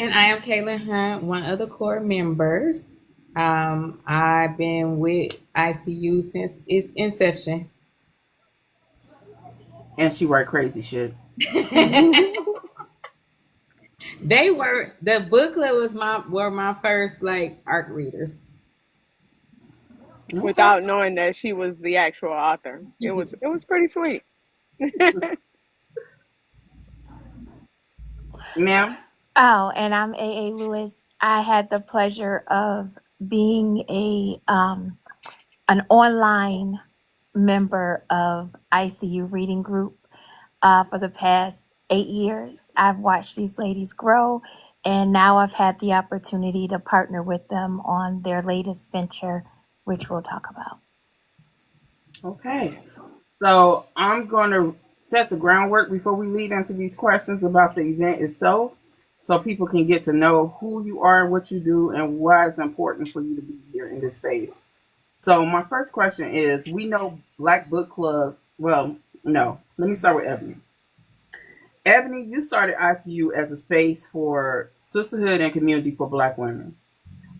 And I am Kaylin Hunt, one of the core members. I've been with EyeCU since its inception. And she write crazy shit. They were the book club was my first like art readers. Okay. Without knowing that she was the actual author. It was pretty sweet. Ma'am? Oh, and I'm A. Lewis. I had the pleasure of being an online member of ICU Reading Group for the past 8 years. I've watched these ladies grow, and now I've had the opportunity to partner with them on their latest venture, which we'll talk about. Okay. So I'm going to set the groundwork before we lead into these questions about the event itself so people can get to know who you are, what you do, and why it's important for you to be here in this space. So my first question is, we know Black Book Club, well, no, let me start with Ebony. Ebony, you started ICU as a space for sisterhood and community for Black women.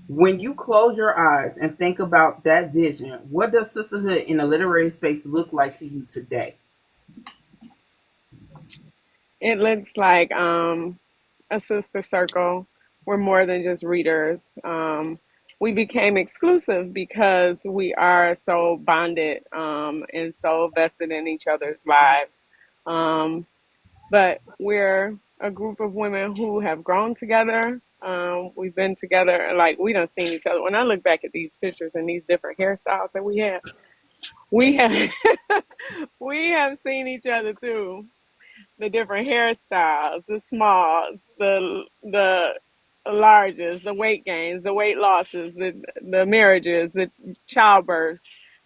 When you close your eyes and think about that vision, what does sisterhood in the literary space look like to you today? It looks like a sister circle. We're more than just readers. We became exclusive because we are so bonded and so vested in each other's lives. Um, but we're a group of women who have grown together. We've been together, like we done seen each other. When I look back at these pictures and these different hairstyles that we have, we have seen each other through the different hairstyles, the smalls, the larges, the weight gains, the weight losses, the marriages, the childbirths,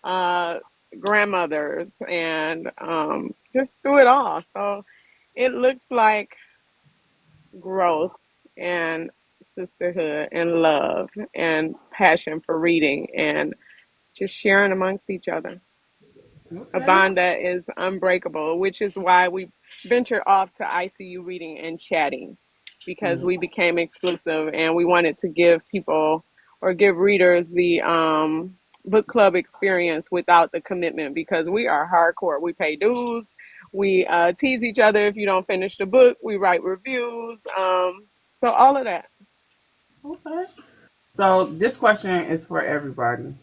uh, grandmothers, and just through it all. So it looks like growth and sisterhood and love and passion for reading and just sharing amongst each other. A Okay. bond that is unbreakable, which is why we ventured off to ICU reading and chatting because Mm. we became exclusive and we wanted to give people or give readers the book club experience without the commitment because we are hardcore. We pay dues. We tease each other if you don't finish the book. We write reviews. So all of that. Okay. So this question is for everybody.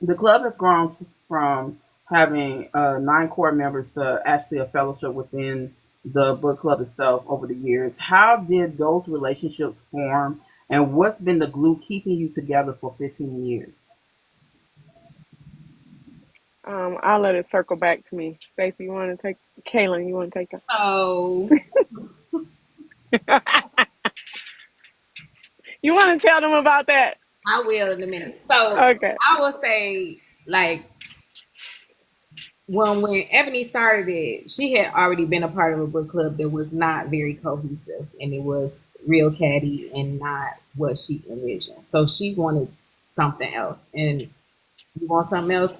The club has grown from having 9 core members to actually a fellowship within the book club itself over the years. How did those relationships form, and what's been the glue keeping you together for 15 years? I'll let it circle back to me. Stacey, you want to take Kaylin? You want to take So that? You want to tell them about that? I will in a minute. So Okay. I will say like when Ebony started it, she had already been a part of a book club that was not very cohesive and it was real catty and not what she envisioned. So she wanted something else. And you want something else,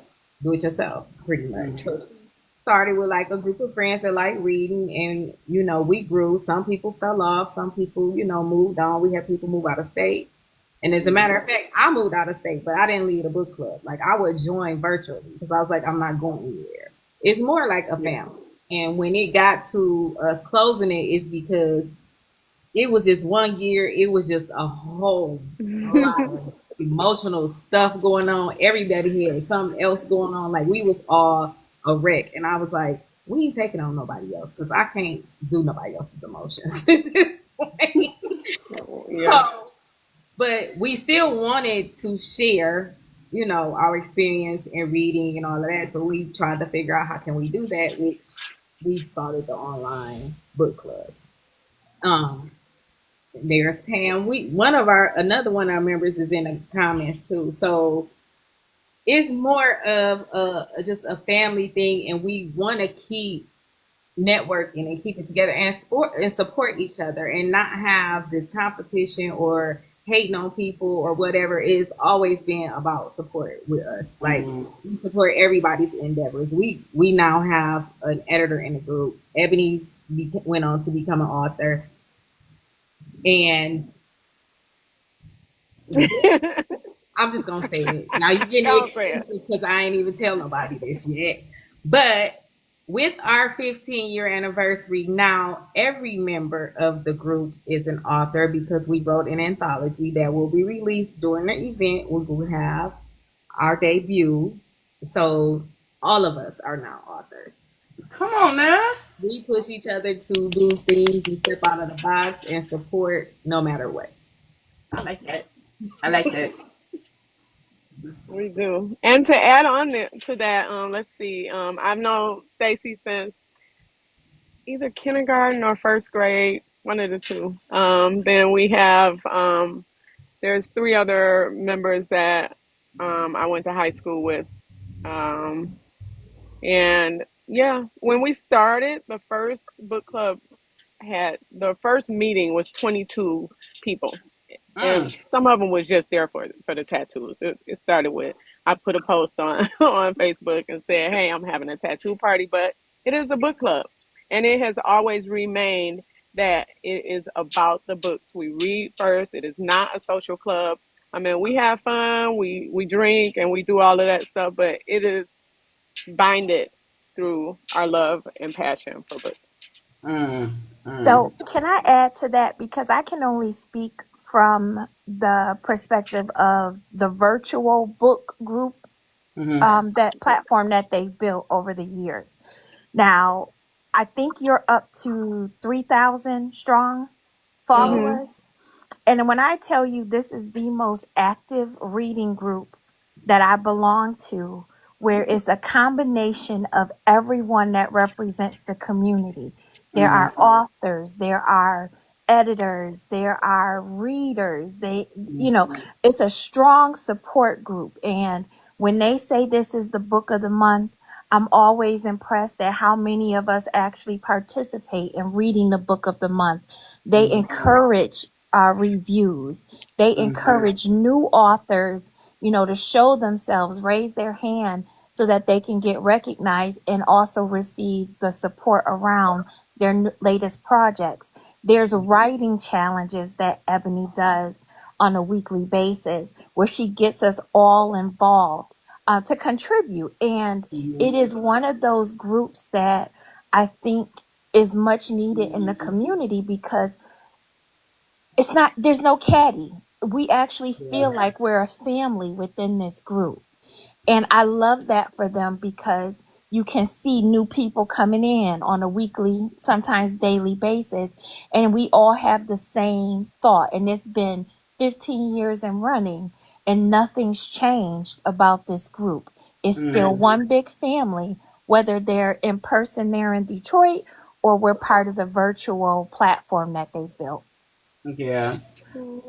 do it yourself, pretty much. Mm. So she started with like a group of friends that like reading and we grew. Some people fell off, some people, moved on. We had people move out of state. And as a matter of fact, I moved out of state, but I didn't lead a book club. Like I would join virtually because I was like, I'm not going anywhere. It's more like a Yeah. family. And when it got to us closing it, it's because it was just one year. It was just a lot of emotional stuff going on. Everybody had something else going on. Like we was all a wreck. And I was like, we ain't taking on nobody else because I can't do nobody else's emotions at this point. Yeah. So but we still wanted to share, our experience in reading and all of that. So we tried to figure out how can we do that, which we started the online book club. Um, there's Tam. We one of our another one of our members is in the comments too. So it's more of just a family thing, and we want to keep networking and keep it together and support each other and not have this competition or hating on people or whatever. It's always been about support with us. Like Mm. we support everybody's endeavors. We now have an editor in the group. Ebony went on to become an author, and I'm just gonna say it. Now you're getting Don't say it. exclusive because I ain't even tell nobody this yet. But with our 15-year anniversary, now every member of the group is an author because we wrote an anthology that will be released during the event. We will have our debut. So all of us are now authors. Come on now. We push each other to do things and step out of the box and support no matter what. I like that. I like that. We do. And to add on to that, let's see. I've known Stacy since either kindergarten or first grade, one of the two. Then we have there's three other members that I went to high school with. Um, and yeah, when we started, the first book club had the first meeting was 22 people, and Mm. some of them was just there for the tattoos. It started with I put a post on on Facebook and said, "Hey, I'm having a tattoo party, but it is a book club," and it has always remained that it is about the books. We read first. It is not a social club. I mean, we have fun, we drink, and we do all of that stuff, but it is binded through our love and passion for books. Mm. Mm. So, can I add to that? Because I can only speak from the perspective of the virtual book group, Mm-hmm. that platform that they've built over the years. Now, I think you're up to 3,000 strong Mm-hmm. followers. And when I tell you this is the most active reading group that I belong to, where it's a combination of everyone that represents the community. There Mm-hmm. are authors, there are editors, there are readers. It's a strong support group. And when they say this is the book of the month, I'm always impressed at how many of us actually participate in reading the book of the month. They encourage reviews. They Mm-hmm. encourage new authors, to show themselves, raise their hand so that they can get recognized and also receive the support around their latest projects. There's writing challenges that Ebony does on a weekly basis where she gets us all involved to contribute. And it is one of those groups that I think is much needed in the community because there's no caddy. We actually Yeah. feel like we're a family within this group. And I love that for them because you can see new people coming in on a weekly, sometimes daily basis. And we all have the same thought. And it's been 15 years and running, and nothing's changed about this group. It's still Mm. one big family, whether they're in person there in Detroit or we're part of the virtual platform that they built. Yeah.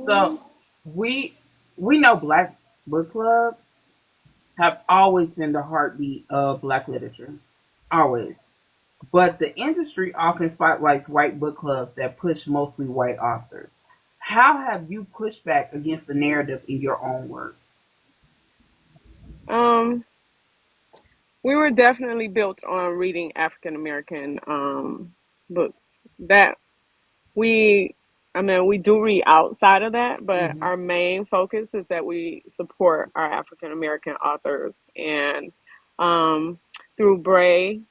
So Mhm. we we know black book clubs have always been the heartbeat of black literature. Always. But the industry often spotlights white book clubs that push mostly white authors. How have you pushed back against the narrative in your own work? Um, we were definitely built on reading African American books. That we, I mean, we do read outside of that, but Mm-hmm. our main focus is that we support our African American authors. And um, through B.R.A.E,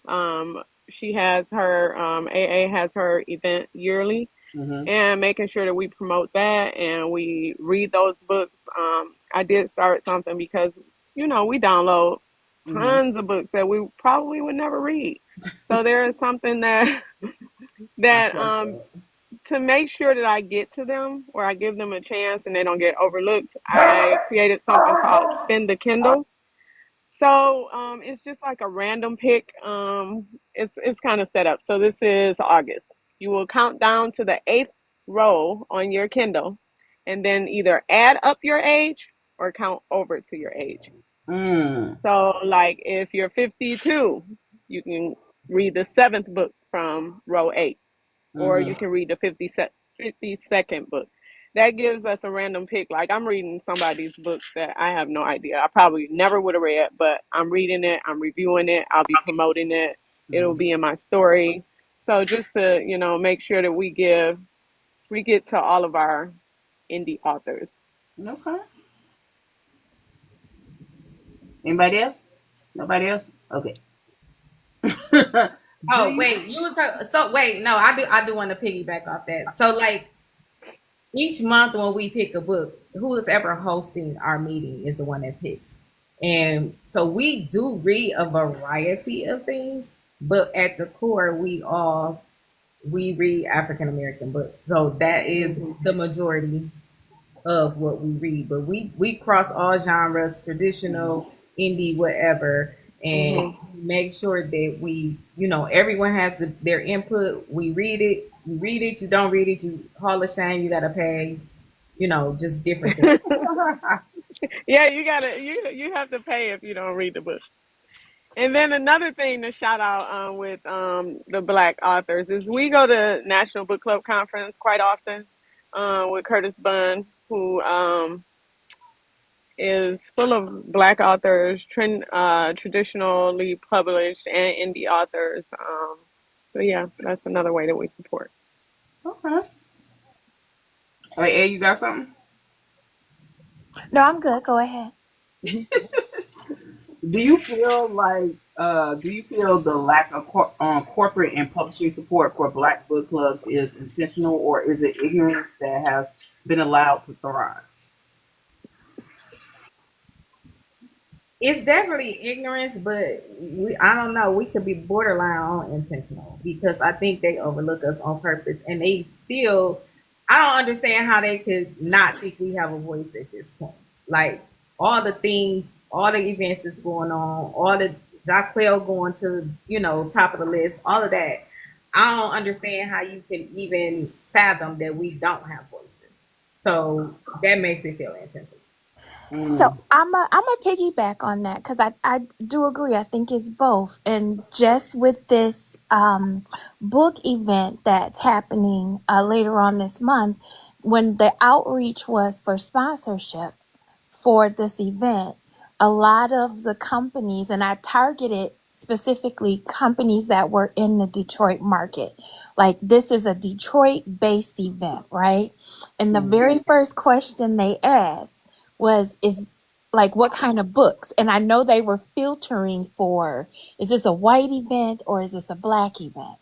she has her AA has her event yearly, Mm-hmm. and making sure that we promote that and we read those books. I did start something because we download Mm-hmm. tons of books that we probably would never read. So there is something that I that felt that. to make sure that I get to them or I give them a chance and they don't get overlooked. I created something called Spin the Kindle. So it's just like a random pick. It's kind of set up. So this is August. You will count down to the eighth row on your Kindle, and then either add up your age or count over to your age. Mm. So like if you're 52, you can read the seventh book from row eight, or you Mm-hmm. can read the 52nd book. That gives us a random pick. Like I'm reading somebody's book that I have no idea. I probably never would have read, but I'm reading it, I'm reviewing it, I'll be promoting it. It'll be in my story. So just to make sure that we get to all of our indie authors. Okay. Anybody else? Nobody else? Okay. Do Oh you? wait, you was so wait. No, I do want to piggyback off that. So like each month when we pick a book, who is ever hosting our meeting is the one that picks. And so we do read a variety of things, but at the core, we read African American books. So that is Mm-hmm. the majority of what we read. But we cross all genres, traditional, indie, whatever, and Mhm. make sure that everyone has their input. We read it, you read it, you don't read it, you haul a shame, you gotta pay, just different things. Yeah, you gotta you have to pay if you don't read the book. And then another thing to shout out with the Black authors is we go to National Book Club conference quite often with Curtis Bunn, who is full of Black authors, traditionally published and indie authors. So yeah, that's another way that we support. Okay. Wait, Ed, you got something? No, I'm good. Go ahead. Do you feel the lack of corporate and publishing support for Black book clubs is intentional, or is it ignorance that has been allowed to thrive? It's definitely ignorance, but I don't know. We could be borderline on intentional because I think they overlook us on purpose, and they still. I don't understand how they could not think we have a voice at this point. Like all the things, all the events that's going on, all the Jacquel going to top of the list, all of that. I don't understand how you can even fathom that we don't have voices. So that makes me feel intentional. So Mm, I'm a piggyback on that because I do agree. I think it's both. And just with this book event that's happening later on this month, when the outreach was for sponsorship for this event, a lot of the companies, and I targeted specifically companies that were in the Detroit market. Like this is a Detroit based event, right? And the mm, very first question they asked was, is like what kind of books? And I know they were filtering for, is this a white event or is this a black event?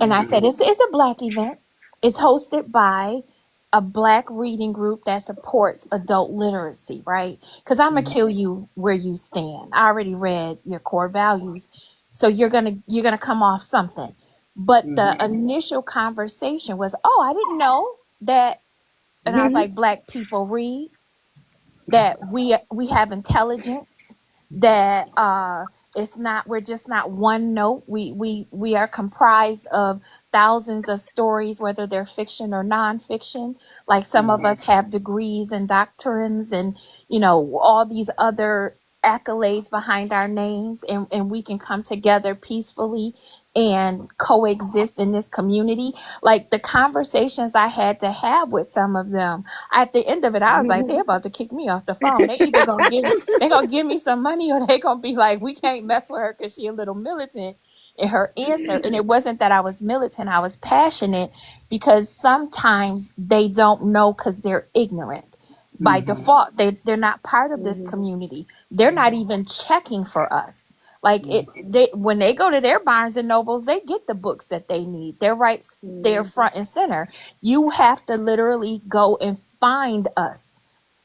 And I said, mm, it's a black event. It's hosted by a black reading group that supports adult literacy, right? Because I'm gonna mm, kill you where you stand. I already read your core values, so you're gonna come off something. But the mm, initial conversation was, oh, I didn't know that. And I was like, black people read, that we have intelligence, that it's not, we're just not one note, we are comprised of thousands of stories, whether they're fiction or nonfiction. Like some of mm, us have degrees and doctrines and all these other accolades behind our names, and we can come together peacefully and coexist in this community. Like the conversations I had to have with some of them, at the end of it, I was like, they're about to kick me off the phone. They gonna give me some money, or they gonna be like, we can't mess with her because she a little militant in her answer. And it wasn't that I was militant; I was passionate, because sometimes they don't know because they're ignorant. By mm, default, they're not part of this Mhm. community. They're not even checking for us. Like they, when they go to their Barnes and Nobles, they get the books that they need. They're right there Mhm. front and center. You have to literally go and find us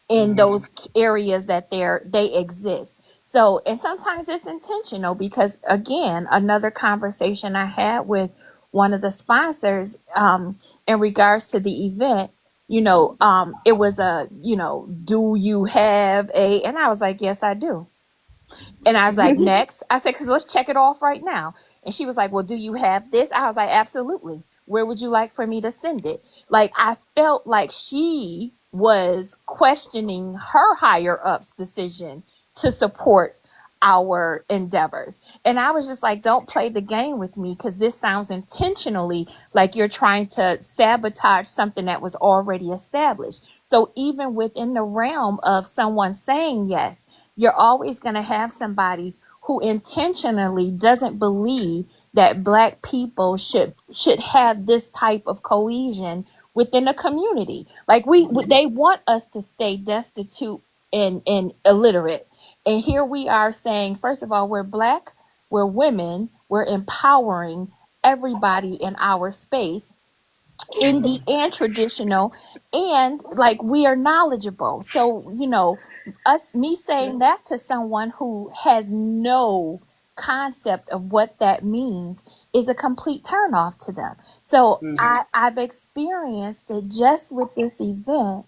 in mm, those areas that they exist. So, and sometimes it's intentional, because again, another conversation I had with one of the sponsors in regards to the event, it was do you have a, and I was like, yes, I do. And I was like, next. I said, because let's check it off right now. And she was like, well, do you have this? I was like, absolutely. Where would you like for me to send it? Like, I felt like she was questioning her higher ups' decision to support our endeavors. And I was just like, don't play the game with me, because this sounds intentionally like you're trying to sabotage something that was already established. So even within the realm of someone saying yes, you're always going to have somebody who intentionally doesn't believe that black people should have this type of cohesion within a community. Like they want us to stay destitute and illiterate. And here we are saying, first of all, we're black, we're women, we're empowering everybody in our space, indie and traditional, and like we are knowledgeable. So me saying that to someone who has no concept of what that means is a complete turnoff to them. So Mm-hmm. I've experienced it just with this event,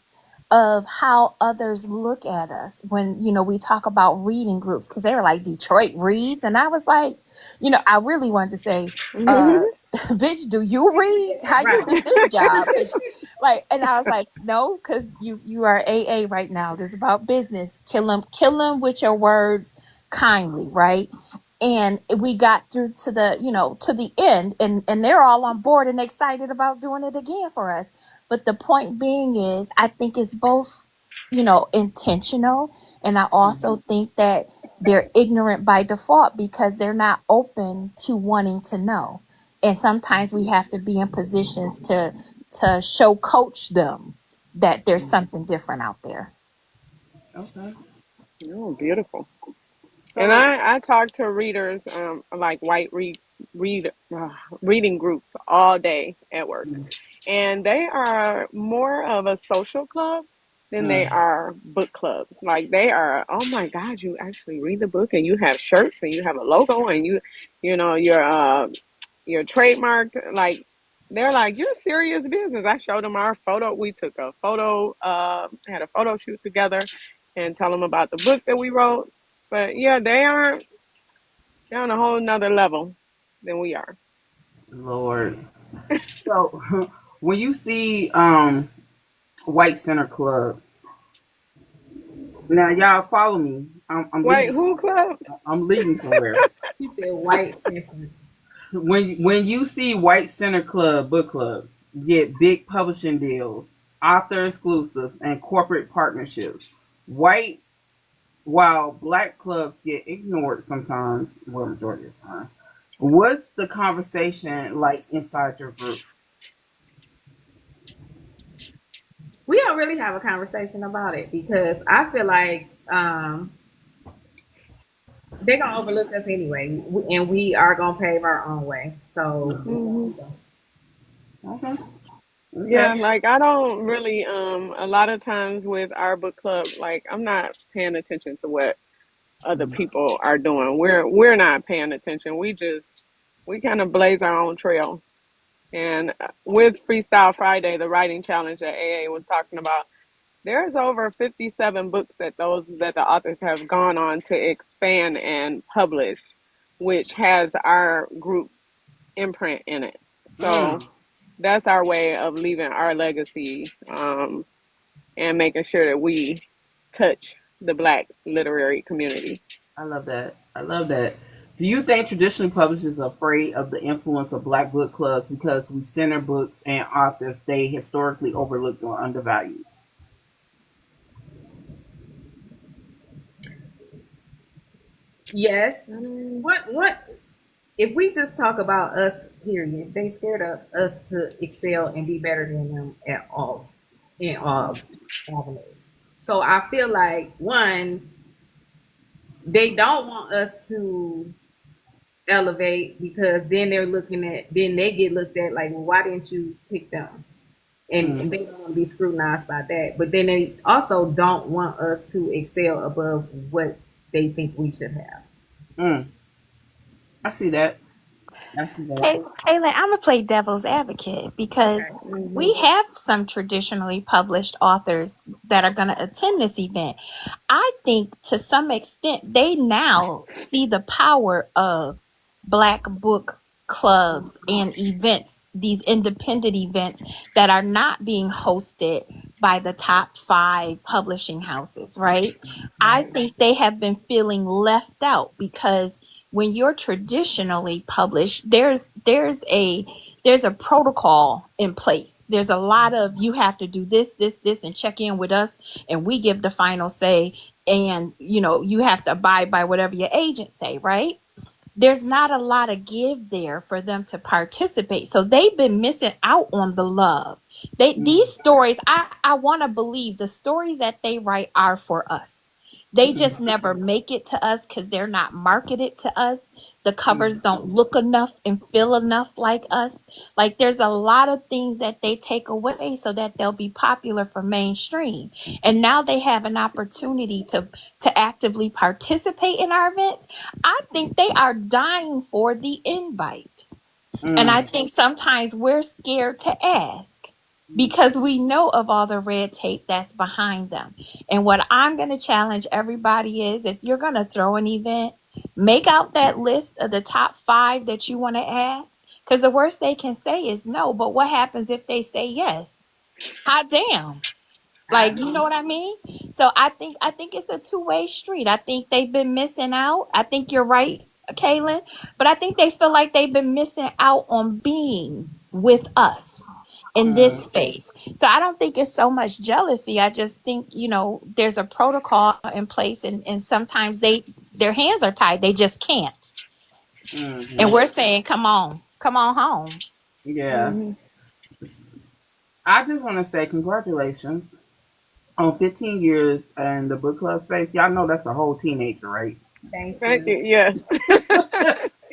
of how others look at us when we talk about reading groups, because they were like, Detroit reads, and I was like, I really wanted to say, bitch, do you read? How you Right. do this job? 'Cause, like, and I was like, no, because you are AA right now. This is about business. Kill them with your words kindly, right? And we got through to the end, and they're all on board and excited about doing it again for us. But the point being is, I think it's both, intentional, and I Mm-hmm. also think that they're ignorant by default because they're not open to wanting to know. And sometimes we have to be in positions to show coach them that there's something different out there. Okay. Oh, beautiful. And So, I talk to readers, like read reading groups all day at work, and they are more of a social club than they mm, are book clubs. Like they are, oh my God, you actually read the book and you have shirts and you have a logo and you know, you're trademarked. Like they're like, you're serious business. I showed them our photo. We took a photo, had a photo shoot together, and tell them about the book that we wrote. But yeah, they're on a whole nother level than we are. Lord. So, when you see white center clubs, now y'all follow me. I'm Wait, leading. who clubs? I'm leading somewhere. She said white different. So when you see white center club book clubs get big publishing deals, author exclusives, and corporate partnerships, white while black clubs get ignored sometimes, well, majority of the time. What's the conversation like inside your group? We don't really have a conversation about it because I feel like they're gonna overlook us anyway, and we are gonna pave our own way. So it's Hmm. Okay. Okay. Yeah, like I don't really a lot of times with our book club, like I'm not paying attention to what other people are doing. We're not paying attention. We kind of blaze our own trail. And with Freestyle Friday, the writing challenge that AA was talking about, there's over 57 books that the authors have gone on to expand and publish, which has our group imprint in it. So Mm, that's our way of leaving our legacy, and making sure that we touch the Black literary community. I love that. I love that. Do you think traditional publishers are afraid of the influence of black book clubs because we center books and authors they historically overlooked or undervalued? yes. I mean, What if we just talk about us? Period. They scared of us to excel and be better than them at all in all avenues. So I feel like one, they don't want us to elevate because then they get looked at like, well, why didn't you pick them? And Mm, they don't want to be scrutinized by that. But then they also don't want us to excel above what they think we should have. mm. I see that. I see that. Kaylin, I'm gonna play devil's advocate because Okay. hmm we have some traditionally published authors that are gonna attend this event. I think to some extent they now see the power of black book clubs and events, these independent events that are not being hosted by the top 5 publishing houses, right? I Right. think they have been feeling left out because when you're traditionally published, there's a protocol in place. There's a lot of, you have to do this and check in with us, and we give the final say, and you have to abide by whatever your agent say, right? there's not a lot of give there for them to participate. So they've been missing out on the love. These stories, I want to believe the stories that they write are for us. They just never make it to us because they're not marketed to us. The covers don't look enough and feel enough like us. Like there's a lot of things that they take away so that they'll be popular for mainstream. And now they have an opportunity to actively participate in our events. I think they are dying for the invite. And I Mm. think sometimes we're scared to ask because we know of all the red tape that's behind them. And what I'm going to challenge everybody is if you're going to throw an event, make out that list of the top 5 that you want to ask. Because the worst they can say is no. But what happens if they say yes? Hot damn. I Like, you agree. know what I mean? So I think it's a two-way street. I think they've been missing out. I think you're right, Kaylin, but I think they feel like they've been missing out on being with us in this Mm. space. So I don't think it's so much jealousy. I just think, there's a protocol in place and sometimes their hands are tied. They just can't. And Hmm. we're saying, come on home. Yeah. Hmm. I just want to say congratulations on 15 years in the book club space. Y'all know that's a whole teenager, right? Thank Thank you. you. Yes.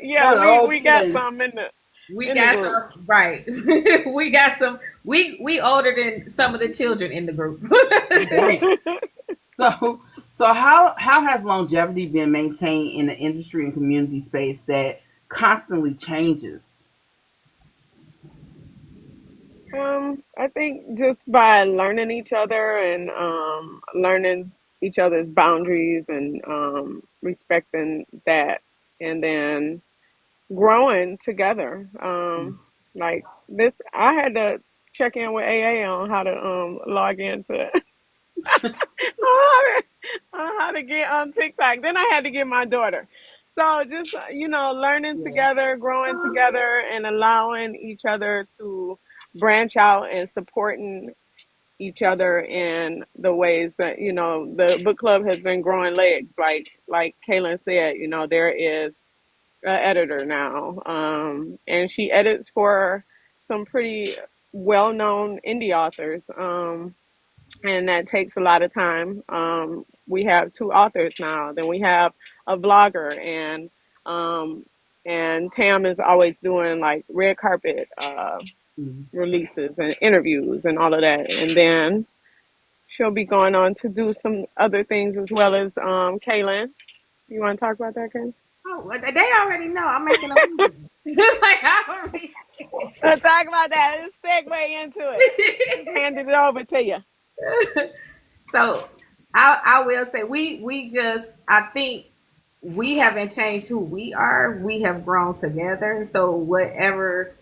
Yeah, That's a whole we got teenager. some in the We in the got group. some right. We got some. We older than some of the children in the group. Dang. So how has longevity been maintained in the industry and community space that constantly changes? I think just by learning each other and learning each other's boundaries and respecting that, and then growing together. Like this, I had to check in with AA on how to log into on how to get on TikTok. Then I had to get my daughter. So just learning Yeah. together, growing together, and allowing each other to branch out and supporting each other in the ways that the book club has been growing legs. Like Kaylin said, there is an editor now, and she edits for some pretty well-known indie authors. And that takes a lot of time. We have 2 authors now. Then we have a vlogger, um, and Tam is always doing like red carpet Mhm. releases and interviews and all of that. And then she'll be going on to do some other things as well as Kaylin. You want to talk about that, Kaylin? Oh, well, they already know. I'm making a movie. Like I already Let's talk about that. Let's segue into it. Just said. handed it over to you. So I will say we just I think we haven't changed who we are. We have grown together. So whatever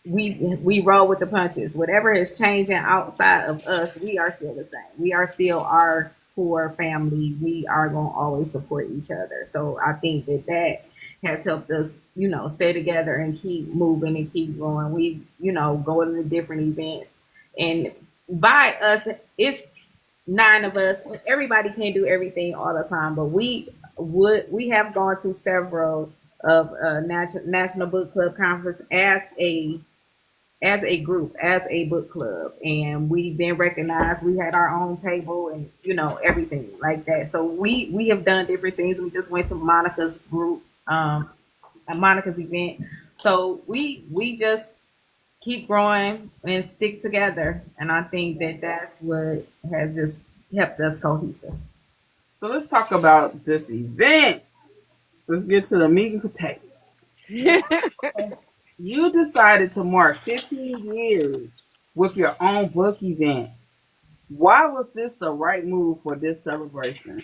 we roll with the punches. Whatever is changing outside of us, we are still the same. We are still our core family. We are going to always support each other. So I think that has helped us, stay together and keep moving and keep growing. We, go to the different events, and by us, it's 9 of us. Everybody can't do everything all the time, but we have gone to several of national book club conference as a group, as a book club, and we've been recognized. We had our own table, and everything like that. So we have done different things. We just went to Monica's group, at Monica's event. So we just keep growing and stick together, and I think that's what has just kept us cohesive. So let's talk about this event. Let's get to the meat and potatoes. You decided to mark 15 years with your own book event. Why was this the right move for this celebration?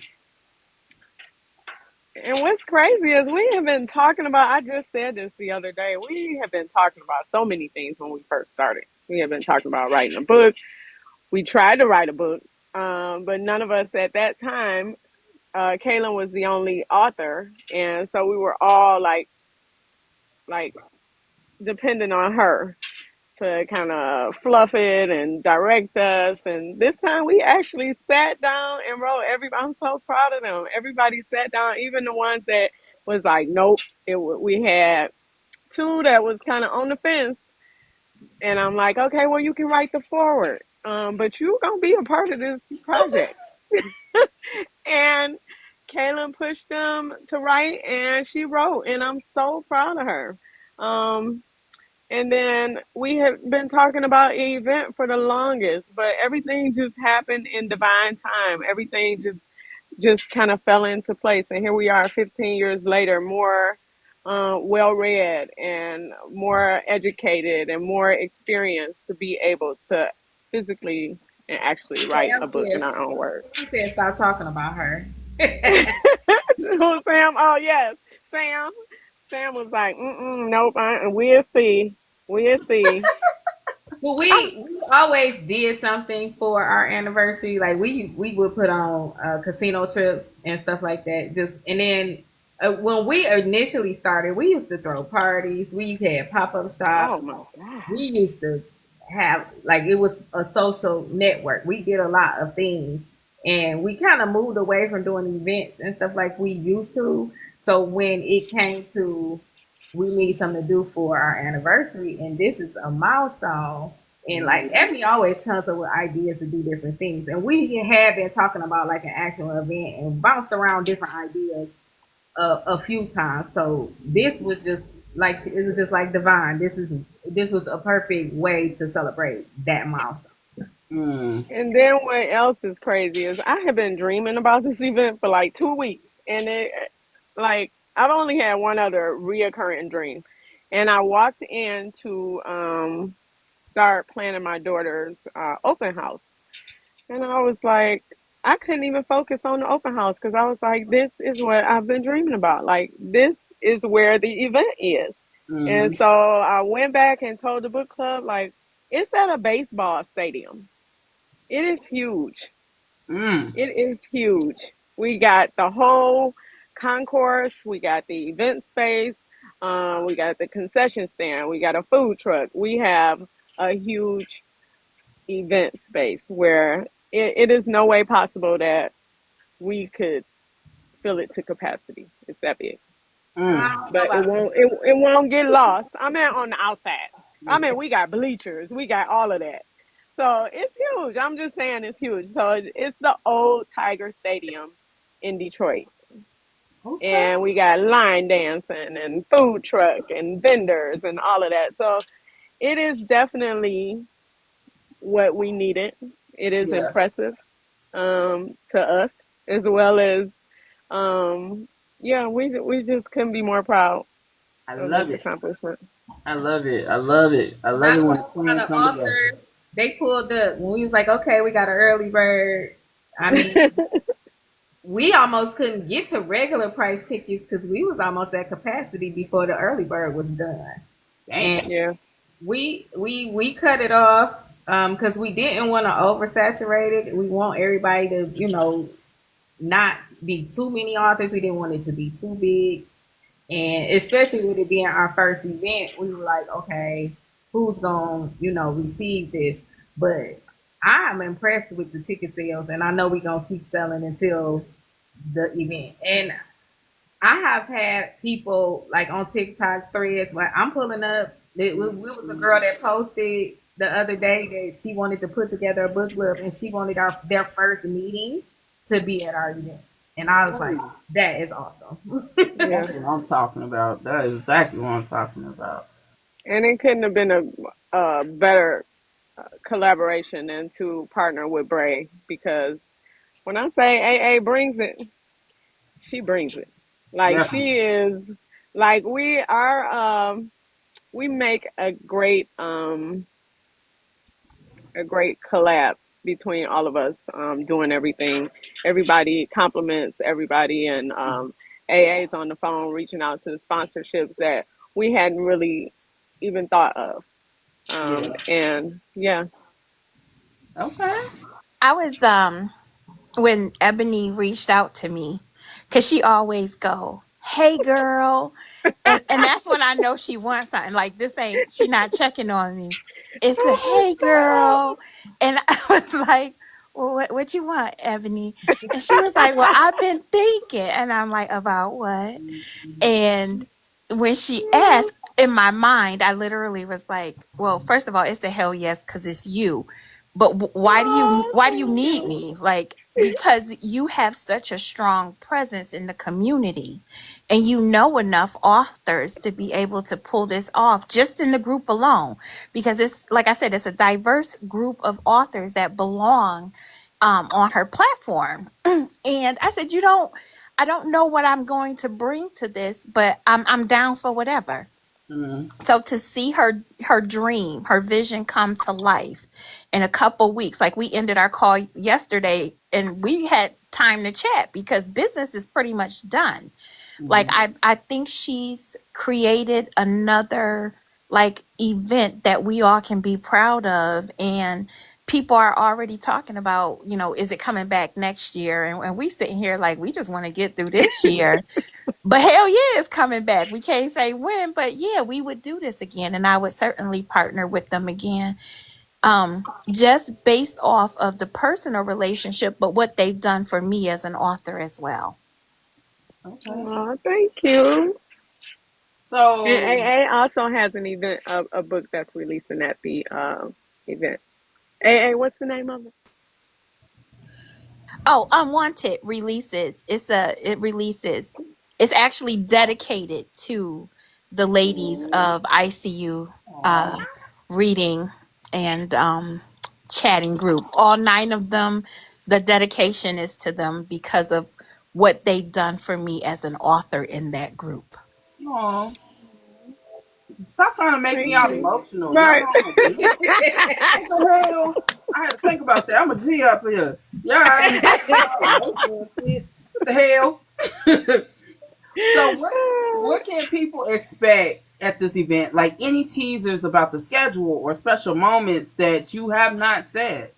And what's crazy is we have been talking about, I just said this the other day, we have been talking about so many things when we first started. We have been talking about writing a book. We tried to write a book, but none of us at that time, Kaylin was the only author. And so we were all like dependent on her to kind of fluff it and direct us. And this time we actually sat down and wrote. I'm so proud of them. Everybody sat down, even the ones that was like, nope. We had two that was kind of on the fence, and I'm like, okay, well, you can write the forward, but you gonna be a part of this project. And Kaylin pushed them to write, and she wrote, and I'm so proud of her. Um, and then we have been talking about an event for the longest, but everything just happened in divine time. Everything just kind of fell into place, and here we are, 15 years later, more well read and more educated and more experienced to be able to physically and actually write a Sam book in our says, own words. Sam said, stop talking about her. Who, Sam? Oh yes, Sam. Sam was like, nope. We'll see. We'll see. But we always did something for our anniversary. Like we would put on casino trips and stuff like that. Just and then when we initially started, we used to throw parties. We had pop up shops. Oh my god. We used to have like it was a social network. We did a lot of things, and we kind of moved away from doing events and stuff like we used to. So when it came to we need something to do for our anniversary, and this is a milestone. And like Ebony always comes up with ideas to do different things, and we have been talking about like an actual event and bounced around different ideas a few times. So this was just like it was just like divine. This was a perfect way to celebrate that milestone. Mm. And then what else is crazy is I have been dreaming about this event for like 2 weeks, and it like I've only had one other reoccurring dream, and I walked in to start planning my daughter's open house, and I was like, I couldn't even focus on the open house because I was like, this is what I've been dreaming about. Like, this is where the event is. Mm-hmm. And so I went back and told the book club, like, it's at a baseball stadium. It is huge. Mm. It is huge. We got the whole concourse, we got the event space, we got the concession stand, we got a food truck. We have a huge event space where it is no way possible that we could fill it to capacity. It's that big. Mm. I don't know But it about won't it won't get lost. I mean on the outside. I mean we got bleachers, we got all of that. So it's huge. I'm just saying it's huge. So it's the old Tiger Stadium in Detroit. Okay. And we got line dancing and food truck and vendors and all of that. So it is definitely what we needed. It is Yeah. impressive to us as well as yeah, we just couldn't be more proud I of love this it. accomplishment. I love it. I love it. I love not it when going a to lie, team the comes together. authors they pulled up when we was like, okay, we got an early bird. I mean, we almost couldn't get to regular price tickets because we was almost at capacity before the early bird was done. Dang. And Yeah. we cut it off because we didn't want to oversaturate it. We want everybody to, not be too many authors. We didn't want it to be too big. And especially with it being our first event, we were like, okay, who's going to, receive this? But I'm impressed with the ticket sales, and I know we're going to keep selling until the event. And I have had people like on TikTok threads, like I'm pulling up. It was a girl that posted the other day that she wanted to put together a book club, and she wanted their first meeting to be at our event. And I was like, that is awesome. Yeah. That's what I'm talking about. That is exactly what I'm talking about. And it couldn't have been a better collaboration than to partner with B.R.A.E because when I say AA brings it, she brings it. Like Definitely. she is like we make a great collab between all of us doing everything. Everybody compliments everybody, and AA's on the phone reaching out to the sponsorships that we hadn't really even thought of. Yeah. And yeah, Okay. I was when Ebony reached out to me, because she always go, "Hey girl," and that's when I know she wants something. Like this ain't she not checking on me. It's a oh hey girl. And I was like, well, what you want, Ebony? And she was like, well, I've been thinking. And I'm like, about what? And when she asked, in my mind, I literally was like, well, first of all, it's a hell yes because it's you. But Oh, why do you thank need you. me? Like, because you have such a strong presence in the community and you know enough authors to be able to pull this off just in the group alone. Because it's, like I said, it's a diverse group of authors that belong on her platform. And I said, I don't know what I'm going to bring to this, but I'm down for whatever. Mm. So to see her dream, her vision come to life in a couple weeks, like we ended our call yesterday and we had time to chat because business is pretty much done. Like Mm. I think she's created another like event that we all can be proud of, and people are already talking about, is it coming back next year? And we sitting here like we just want to get through this year. But hell yeah, it's coming back. We can't say when, but yeah, we would do this again, and I would certainly partner with them again. Just based off of the personal relationship, but what they've done for me as an author as well. Okay. Oh, thank you. And So, AA also has an event, a book that's releasing at the event. AA, what's the name of it? Oh, Unwanted releases. It releases. It's actually dedicated to the ladies of EyeCU aw. uh reading and chatting group. All 9 of them, the dedication is to them because of what they've done for me as an author in that group. Aw. Stop trying to make me Thank all you. emotional. Y'all Right. don't know me. What the hell? I had to think about that. I'm a G up here. Yeah, I ain't making me all emotional and shit. What the hell? So what can people expect at this event? Like any teasers about the schedule or special moments that you have not said?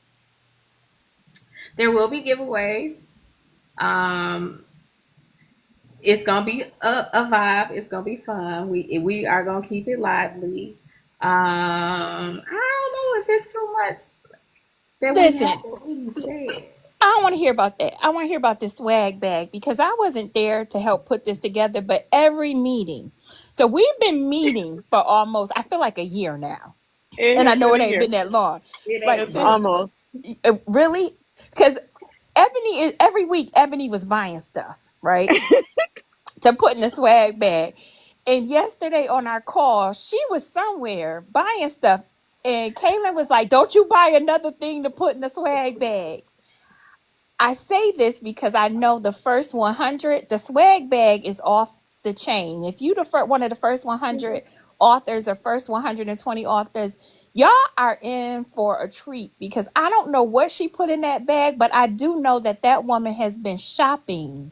There will be giveaways. Um, it's gonna be a vibe. It's gonna be fun. We are gonna keep it lively. I don't know if it's too much that we Listen, haven't really said. I don't want to hear about that. I want to hear about this swag bag because I wasn't there to help put this together, but every meeting. So we've been meeting for almost, I feel like a year now. It And I has know been it a ain't year. been that long. It Like, ain't It's been. almost. really? Because Ebony is every week, Ebony was buying stuff, right? To put in the swag bag. And yesterday on our call, she was somewhere buying stuff. And Kaylin was like, don't you buy another thing to put in the swag bags. I say this because I know the first 100, the swag bag is off the chain. If you one of the first 100 authors or first 120 authors, y'all are in for a treat because I don't know what she put in that bag, but I do know that that woman has been shopping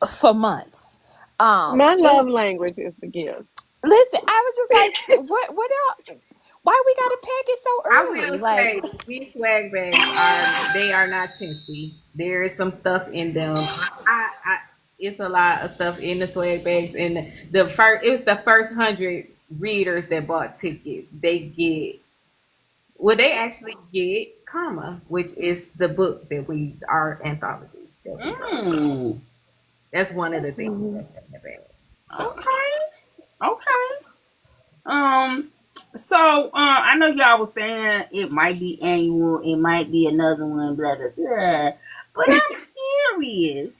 for months. My And love language is the gift. listen, I was just like, what else? Why we gotta pack it so I early? will Like, say these swag bags are not chintzy. There is some stuff in them. It's a lot of stuff in the swag bags. And the first it was the first 100 readers that bought tickets. They actually get Karma, which is the book that our anthology that we wrote. Mm. That's one of the things Mhm. that's in the bag. So Okay. Okay. Um. So, I know y'all was saying it might be annual, it might be another one, blah blah blah. But I'm curious.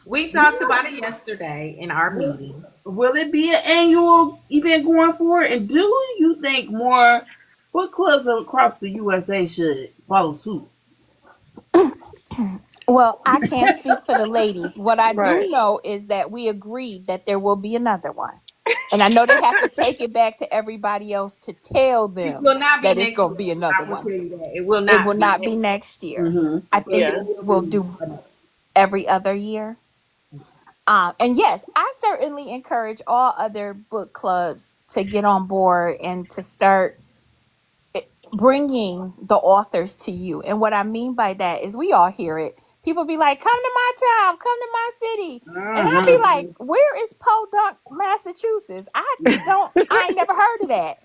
we talked about it yesterday in our meeting. Will it be an annual event going forward? And do you think more book clubs across the USA should follow suit? well, I can't speak for the ladies. What I do Right. know is that we agreed that there will be another one. And I know they have to take it back to everybody else to tell It them will not be that it's next going to year. be another I will one. tell you that. It will It will not be not be next year. next year. Mm-hmm. I It think Yeah. will we'll be do every other year. And yes, I certainly encourage all other book clubs to get on board and to start bringing the authors to you. And what I mean by that is we all hear it. People be like, come to my town, come to my city. And I'll be Mm-hmm. like, where is Podunk, Massachusetts? I ain't never heard of that.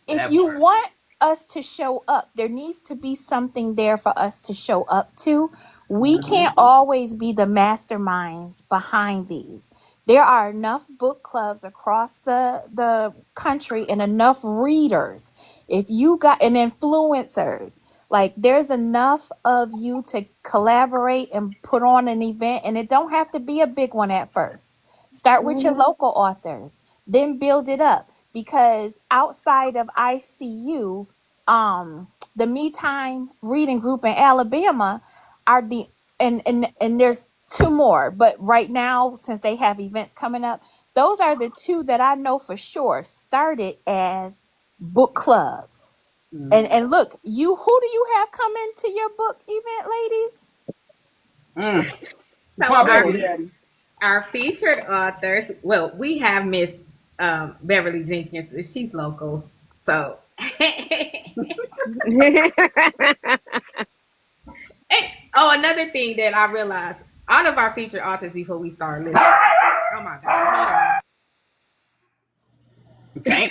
If That you part. want us to show up. There needs to be something there for us to show up to. We Mhm. can't always be the masterminds behind these. There are enough book clubs across the country and enough readers. If you got an influencers, like there's enough of you to collaborate and put on an event, and it don't have to be a big one at first. Start with your Mhm. local authors, then build it up, because outside of ICU, the Me Time Reading Group in Alabama are the and there's two more, but right now since they have events coming up, those are the two that I know for sure started as book clubs. Mhm. And look, you who do you have coming to your book event, ladies? Mm. So My our baby Who? daddy. our featured authors, well, we have Miss Beverly Jenkins. She's local, so. Oh, another thing that I realized, all of our featured authors before we start listening. Oh my god! Dang.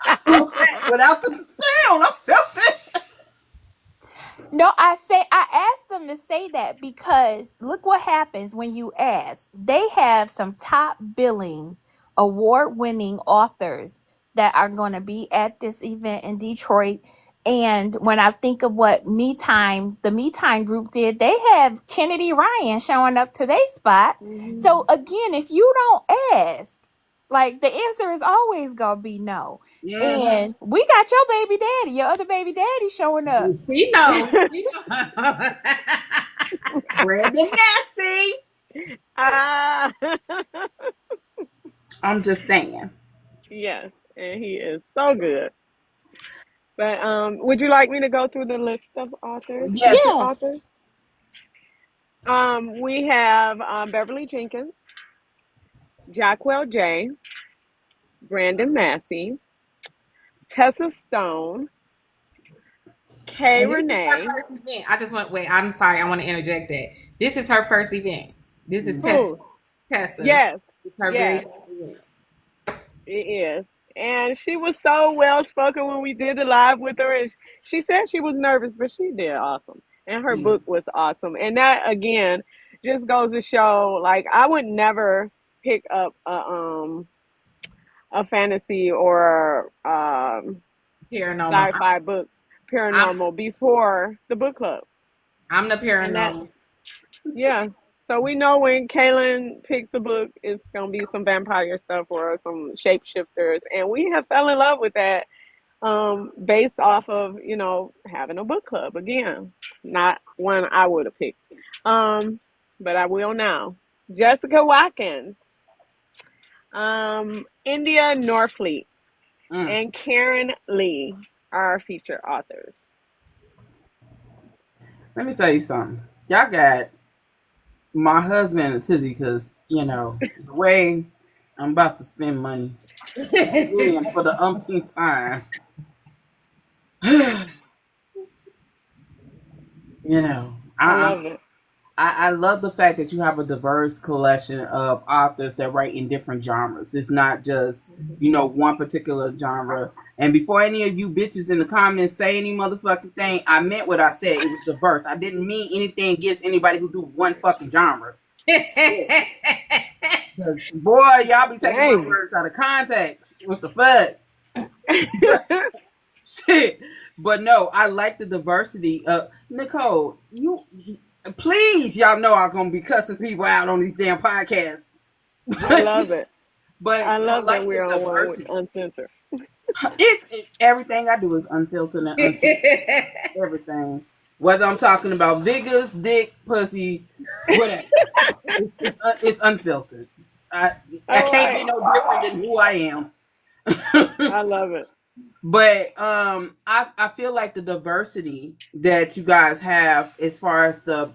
I felt that without the sound. I felt it. No, I asked them to say that because look what happens when you ask. They have some top billing, award-winning authors that are going to be at this event in Detroit. And when I think of what the Me Time group did, they have Kennedy Ryan showing up to their spot. Mhm. So again, if you don't ask, like the answer is always gonna be no. Mhm. And we got your baby daddy, your other baby daddy showing up. She knows. She knows. Brandon Massey. Ah. I'm just saying. Yes, and he is so good. But would you like me to go through the list of authors, Yes. featured Yes. authors? We have Beverly Jenkins, Jackwell J, Brandon Massey, Tessa Stone, Kay And this is her Renee. first event. I just want wait. I'm sorry. I want to interject that this is her first event. This is Tessa. Who? Tessa. Yes, It's her very yes, first event. it is. And she was so well spoken when we did the live with her. And she said she was nervous, but she did awesome. And her Mm. book was awesome. And that again just goes to show, like, I would never pick up a fantasy or Paranormal. sci-fi book, I'm paranormal, before the book club. I'm the And that, paranormal. yeah. So we know when Kaylin picks a book, it's gonna be some vampire stuff or some shapeshifters, and we have fell in love with that, based off of having a book club again. Not one I would have picked, um, but I will now. Jessica Watkins, India Norfleet, Mm. and Karen Lee are featured authors. Let me tell you something. Y'all got my husband a tizzy because, the way I'm about to spend money again for the umpteenth time. you know, I I, love it. I love the fact that you have a diverse collection of authors that write in different genres. It's not just, one particular genre. And before any of you bitches in the comments say any motherfucking thing, I meant what I said. It was diverse. I didn't mean anything against anybody who do one fucking genre. Shit. Because, boy, y'all be taking my Dang. words out of context. What the fuck? But, shit. But no, I like the diversity. Nicole, you please, y'all know I'm gonna be cussing people out on these damn podcasts. I love it. But I I love that like the we're on one with diversity. uncensored. It's everything I do is unfiltered and uncensored. Everything, whether I'm talking about vigors, dick, pussy, whatever, it's unfiltered. I I All can't be right. no different than who I am. I love it. But I feel like the diversity that you guys have as far as the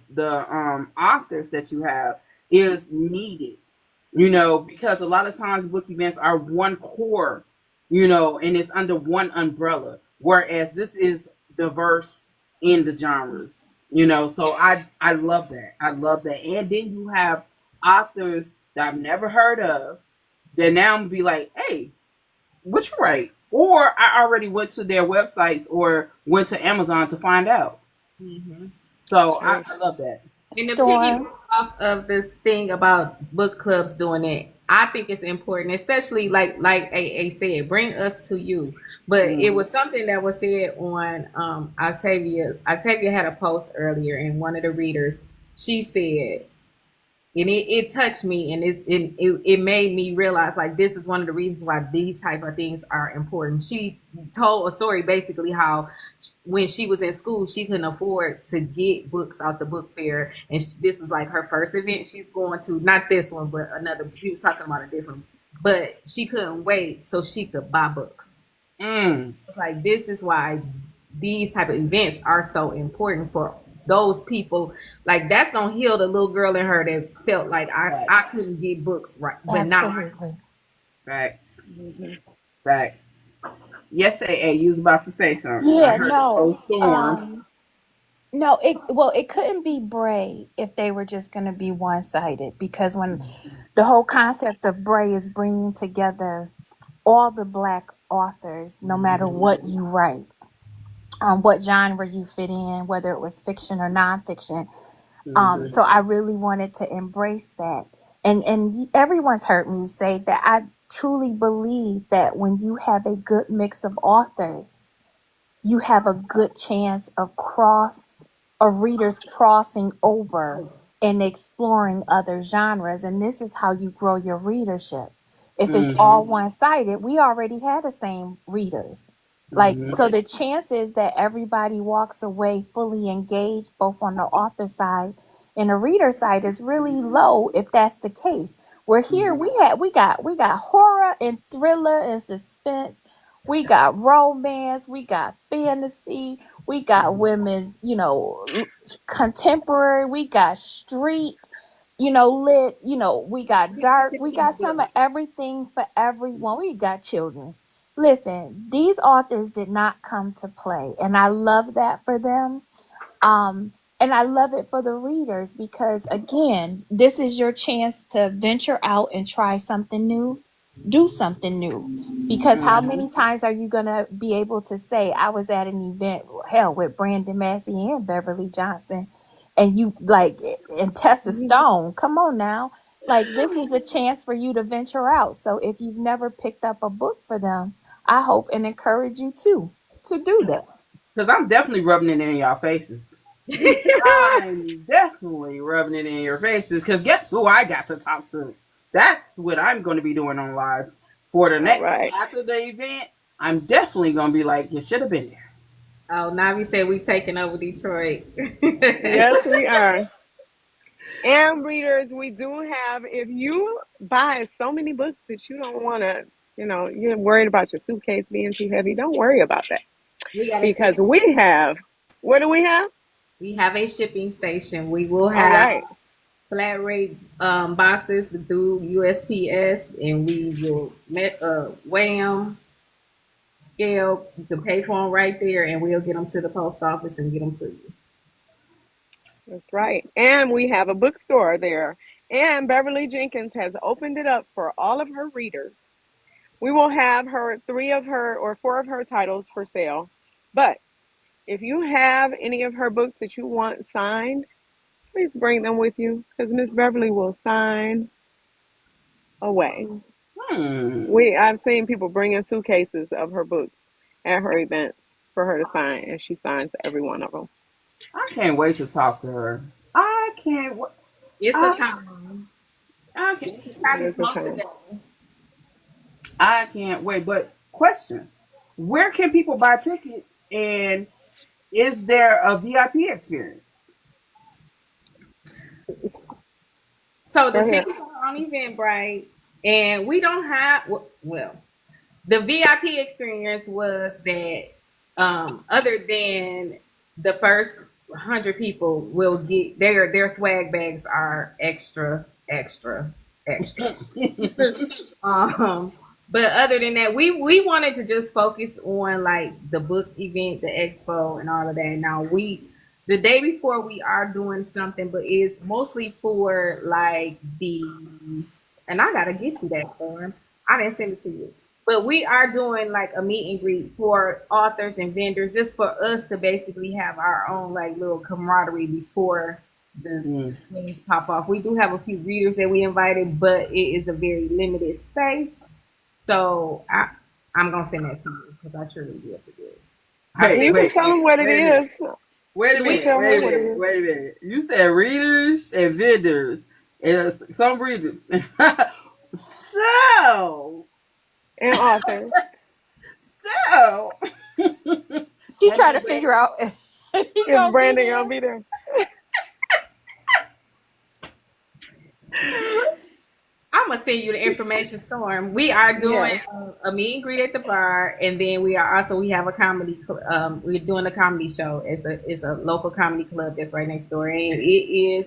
authors that you have is needed. Because a lot of times book events are one core, and it's under one umbrella. Whereas this is diverse in the genres. So I love that. I love that. And then you have authors that I've never heard of that now I'm gonna be like, hey, what you write? or I already went to their websites or went to Amazon to find out. Hmm. So True. I love that. And to piggyback Storm. off of this thing about book clubs doing it, I think it's important, especially like A said, bring us to you. But it Mm-hmm. was something that was said on Octavia. Octavia had a post earlier, and one of the readers, she said, and it touched me, and it made me realize like this is one of the reasons why these type of things are important. She told a story basically how when she was in school she couldn't afford to get books out the book fair, and this is like her first event she's going to, not this one but another. She was talking about a different, but she couldn't wait so she could buy books. Mm. Like this is why these type of events are so important for those people. Like that's gonna heal the little girl in her that felt like I Facts. couldn't get books right, but not right. Absolutely. Facts. Hmm. Facts. Yes, A. You was about to say something. I Yeah, heard the no. whole storm. No, it couldn't be B.R.A.E. if they were just going to be one-sided, because when the whole concept of B.R.A.E. is bringing together all the Black authors, no matter what you write, what genre you fit in, whether it was fiction or nonfiction. Mm-hmm. So I really wanted to embrace that. And everyone's heard me say that I truly believe that when you have a good mix of authors, you have a good chance of readers crossing over and exploring other genres. And this is how you grow your readership. If it's all Mm-hmm. one-sided, we already had the same readers. Like, so Mm-hmm. the chances that everybody walks away fully engaged, both on the author side and the reader side, is really low if that's the case. Where here we got horror and thriller and suspense, we got romance, we got fantasy, we got women's, contemporary, we got street, lit, we got dark, we got some of everything for everyone. We got children's. Listen, these authors did not come to play, and I love that for them. And I love it for the readers because, again, this is your chance to venture out and try something new, do something new. Because how Mm-hmm. many times are you going to be able to say, I was at an event, hell, with Brandon Massey and Beverly Johnson, and you like, and Tessa Stone? Come on now. Like, this is a chance for you to venture out. So if you've never picked up a book for them, I hope and encourage you to do that. Because I'm definitely rubbing it in y'all faces. I'm definitely rubbing it in your faces. Because guess who I got to talk to? That's what I'm going to be doing on live for the All next right. after the event. I'm definitely going to be like, you should have been there. Oh, Navi said we taking over Detroit. Yes, we are. And readers, we do have, if you buy so many books that you don't want to, you're worried about your suitcase being too heavy, don't worry about that. We got a Because shipping. we have, what do we have? We have a shipping station. We will All have right. flat rate boxes through USPS, and we will weigh them, scale. You can pay for them right there, and we'll get them to the post office and get them to you. That's right. And we have a bookstore there. And Beverly Jenkins has opened it up for all of her readers. We will have her 4 of her titles for sale. But if you have any of her books that you want signed, please bring them with you because Miss Beverly will sign away. Hmm. I've seen people bring in suitcases of her books at her events for her to sign, and she signs every one of them. I can't wait to talk to her. I can't. It's a I, time. I We can't. can It try to is a smoke time. today. I can't wait. But question: where can people buy tickets, and is there a VIP experience? So Go the ahead. tickets are on Eventbrite, and we don't have well. The VIP experience was that other than the first 100 people will get their swag bags are extra. um, but other than that, we wanted to just focus on like the book event, the expo, and all of that. Now the day before we are doing something, but it's mostly for like the, and I gotta get you that form. I didn't send it to you. But we are doing like a meet and greet for authors and vendors, just for us to basically have our own like little camaraderie before the Mm. things pop off. We do have a few readers that we invited, but it is a very limited space. So I'm gonna send that to you because I surely will forget. I Wait, sent You can wait, tell wait, them what it wait a minute. is. Wait a You can we minute. tell Wait them a what it minute. is. Wait a minute. You said readers and vendors, and some readers. so, And authors. so. She that tried to means figure out if he If gonna be Brandon there. gonna be there. I'm gonna send you the information storm. We are doing Yes. a meet and greet at the bar, and then we have a comedy. We're doing a comedy show. It's a local comedy club that's right next door, and it is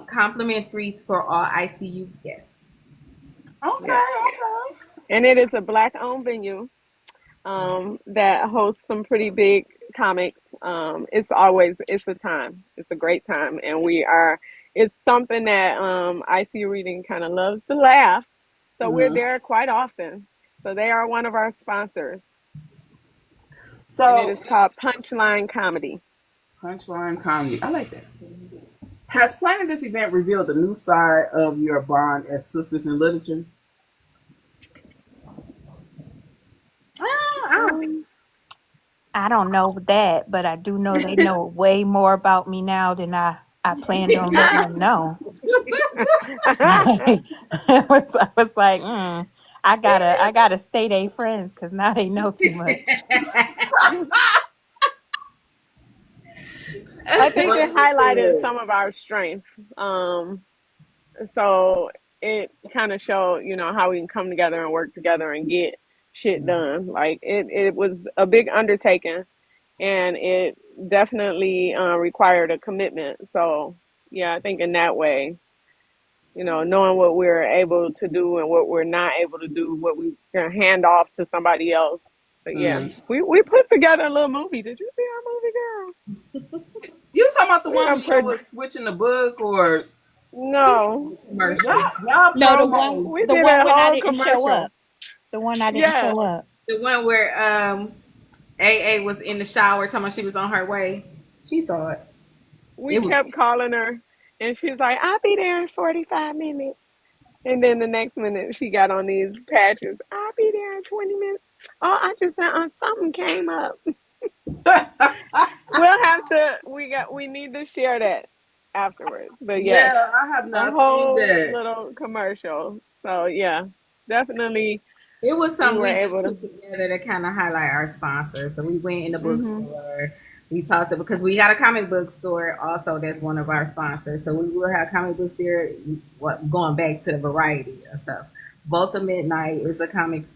complimentary for all ICU guests. Yes. Okay, okay. And it is a black owned venue that hosts some pretty big comics. It's a time. It's a great time. And it's something that ICU Reading kind of loves to laugh. So we're Hmm. there quite often. So they are one of our sponsors. And it So, is called Punchline Comedy. punchline comedy. I like that. Has planning this event revealed a new side of your bond as sisters in literature? I don't think. Um, I don't know that, but I do know they know way more about me now than I planned on letting them know. I was like, I gotta stay they friends because now they know too much. I think it highlighted Understood. some of our strengths. So it kind of showed, how we can come together and work together and get shit done. Like it was a big undertaking, and it definitely required a commitment. So yeah, I think in that way, knowing what we're able to do and what we're not able to do, what we can hand off to somebody else. But yeah, Mm. we put together a little movie. Did you see our movie, girl? You talking about the We one are where y'all pro- was switching the book, or He's no, we y'all commercial. y'all No, the one promos? we the did one a when I whole didn't show commercial. up. The one I didn't Yeah, show up. The one where AA was in the shower talking about she was on her way. She saw it. we It was kept calling her, and she's like, "I'll be there in 45 minutes." And then the next minute, she got on these patches. I'll be there in 20 minutes. Oh, I just said something came up. We'll have to. We need to share that afterwards. But yes, Yeah, I have a not seen whole that. little commercial. So yeah, definitely it was we something were we just able to. put together to kind of highlight our sponsors. So we went in the Hmm. bookstore. We talked to because we got a comic book store also that's one of our sponsors. So we will have comic books there. What going back to the variety of stuff. Volta Midnight is a comic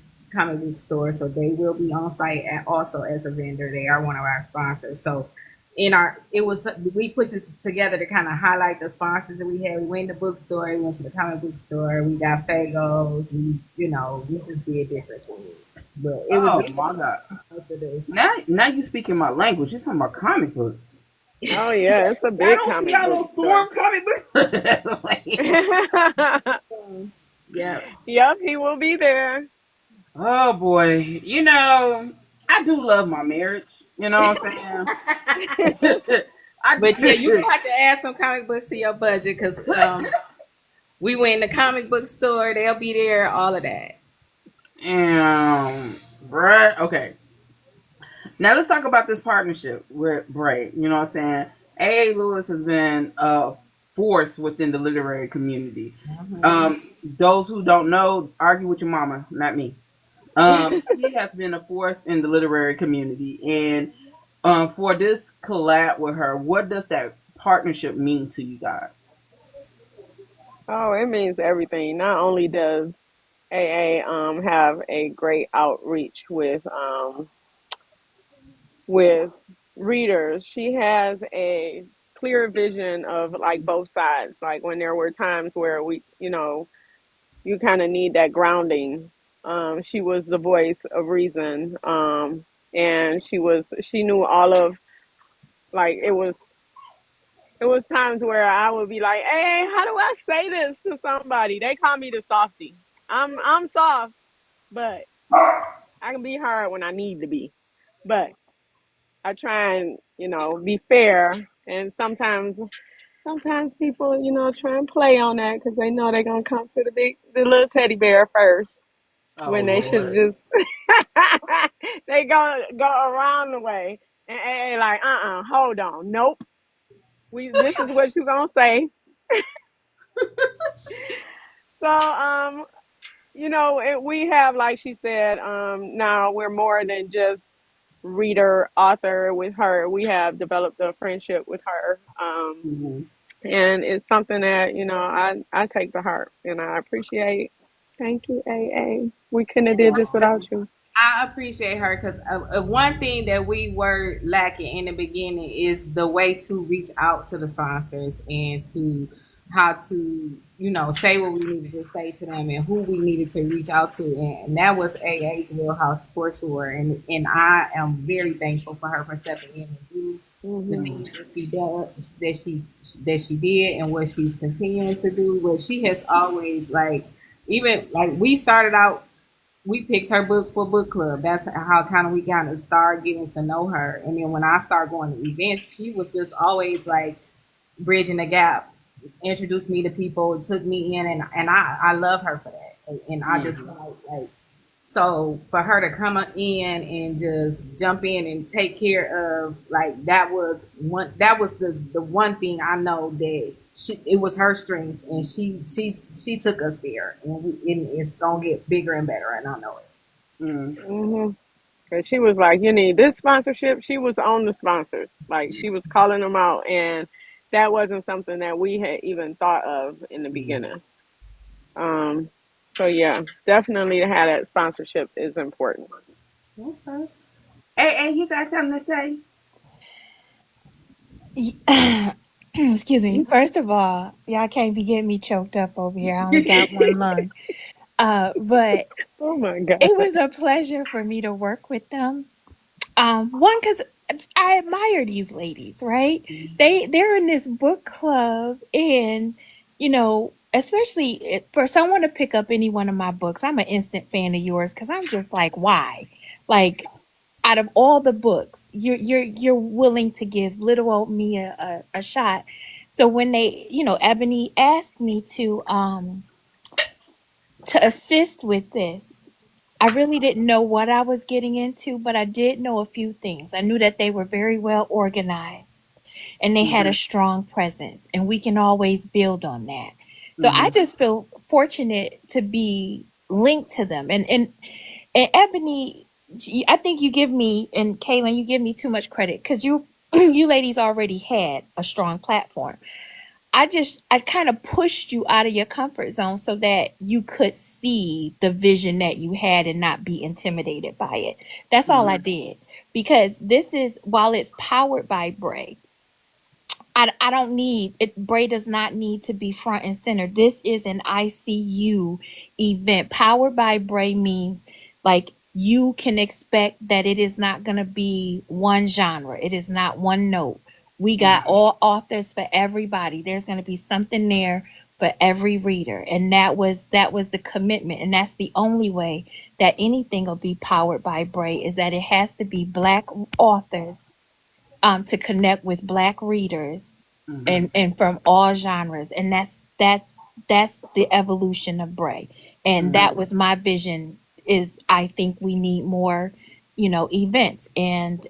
book store, so they will be on site also as a vendor. They are one of our sponsors. So in our it was we put this together to kind of highlight the sponsors that we had. We went to the bookstore, we went to the comic book store, we got Fagos, we just did different things. But it was Oh a my god! lot to do. Now you speaking my language. You talking about comic books? Oh yeah, it's a I big don't see comic y'all book on store. Storm comic books. Yeah. Yep, he will be there. Oh boy, I do love my marriage. You know what I'm saying? I But yeah, you do. gonna have to add some comic books to your budget because we went in the comic book store, they'll be there, all of that. Bruh. Okay. Now let's talk about this partnership with B.R.A.E. You know what I'm saying? A. Lewis has been a force within the literary community. Mhm. Those who don't know, argue with your mama, not me. She has been a force in the literary community, and for this collab with her, what does that partnership mean to you guys? Oh, it means everything. Not only does AA have a great outreach with readers, she has a clear vision of like both sides. Like when there were times where you kind of need that grounding. She was the voice of reason, and she knew all of like it was times where I would be like, "Hey, how do I say this to somebody?" They call me the softie. I'm soft, but I can be hard when I need to be. But I try and, be fair. And sometimes people, try and play on that because they know they're gonna come to the little teddy bear first Oh when they should Lord. just they go around the way and like hold on, nope. This is what you gonna say. So we have, like she said, now we're more than just reader author with her. We have developed a friendship with her. Hmm. And it's something that, I take to heart and I appreciate. Thank you, AA. We couldn't have did this without you. I appreciate her because one thing that we were lacking in the beginning is the way to reach out to the sponsors and to how to, say what we needed to say to them and who we needed to reach out to. And that was AA's wheelhouse for sure. And I am very thankful for her for stepping in and do the Hmm. things that she does, that she did and what she's continuing to do. What she has always like, even like we started out, we picked her book for book club. That's how kind of we kind of started getting to know her. And then when I started going to events, she was just always like bridging the gap, introduced me to people, took me in, and I love her for that. And I just Hmm. feel like so for her to come in and just jump in and take care of like that was the one thing I know that it was her strength and she took us there and it's gonna get bigger and better and I know it. Hmm. Hmm. Cause she was like, you need this sponsorship. She was on the sponsors. Like she was calling them out, and that wasn't something that we had even thought of in the beginning. Um, so yeah, definitely to have that sponsorship is important. Okay. Hey, you got something to say? Excuse me. First of all, y'all can't be getting me choked up over here. I only got one lung. But Oh my god. it was a pleasure for me to work with them. One, because I admire these ladies, right? They're in this book club, and especially for someone to pick up any one of my books, I'm an instant fan of yours because I'm just like, why? Like, out of all the books, you're willing to give little old me a shot. So when Ebony asked me to assist with this, I really didn't know what I was getting into, but I did know a few things. I knew that they were very well organized and they had Hmm. a strong presence, and we can always build on that. So I Hmm. just feel fortunate to be linked to them. And Ebony, I think you give me, and Kaylin, you give me too much credit because you you ladies already had a strong platform. I kind of pushed you out of your comfort zone so that you could see the vision that you had and not be intimidated by it. That's all I Hmm. did. Because this is, while it's powered by Bray, I don't need it. Bray does not need to be front and center. This is an EyeCU event. Powered by Bray means like you can expect that it is not going to be one genre. It is not one note. We got all authors for everybody. There's going to be something there for every reader, and that was the commitment, and that's the only way that anything will be powered by Bray is that it has to be Black authors to connect with Black readers Hmm. and from all genres, and that's the evolution of Bray. And Hmm. that was my vision. Is I think we need more events, and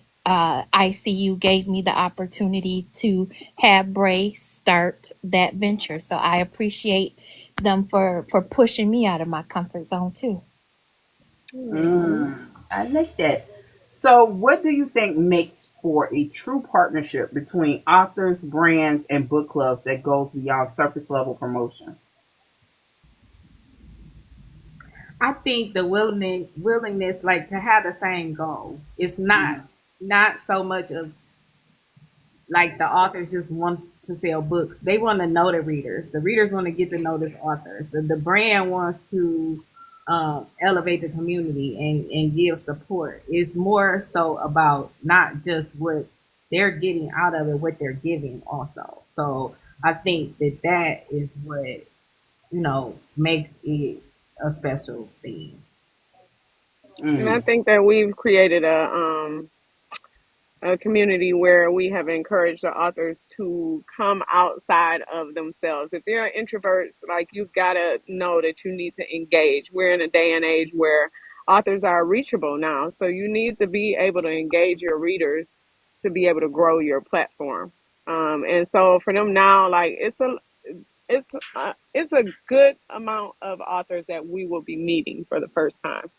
ICU gave me the opportunity to have Bray start that venture, so I appreciate them for pushing me out of my comfort zone too. Mhm. Mm, I like that. So, what do you think makes for a true partnership between authors, brands, and book clubs that goes beyond surface level promotion? I think the willingness like to have the same goal. It's not so much of like the authors just want to sell books. They want to know the readers. The readers want to get to know this author. The brand wants to elevate the community and give support. It's more so about not just what they're getting out of it, what they're giving also. So I think that is what makes it a special thing. And I Mm. think that we've created a community where we have encouraged the authors to come outside of themselves. If you're an introvert, like you've got to know that you need to engage. We're in a day and age where authors are reachable now, so you need to be able to engage your readers to be able to grow your platform. And so for them now, like it's a good amount of authors that we will be meeting for the first time.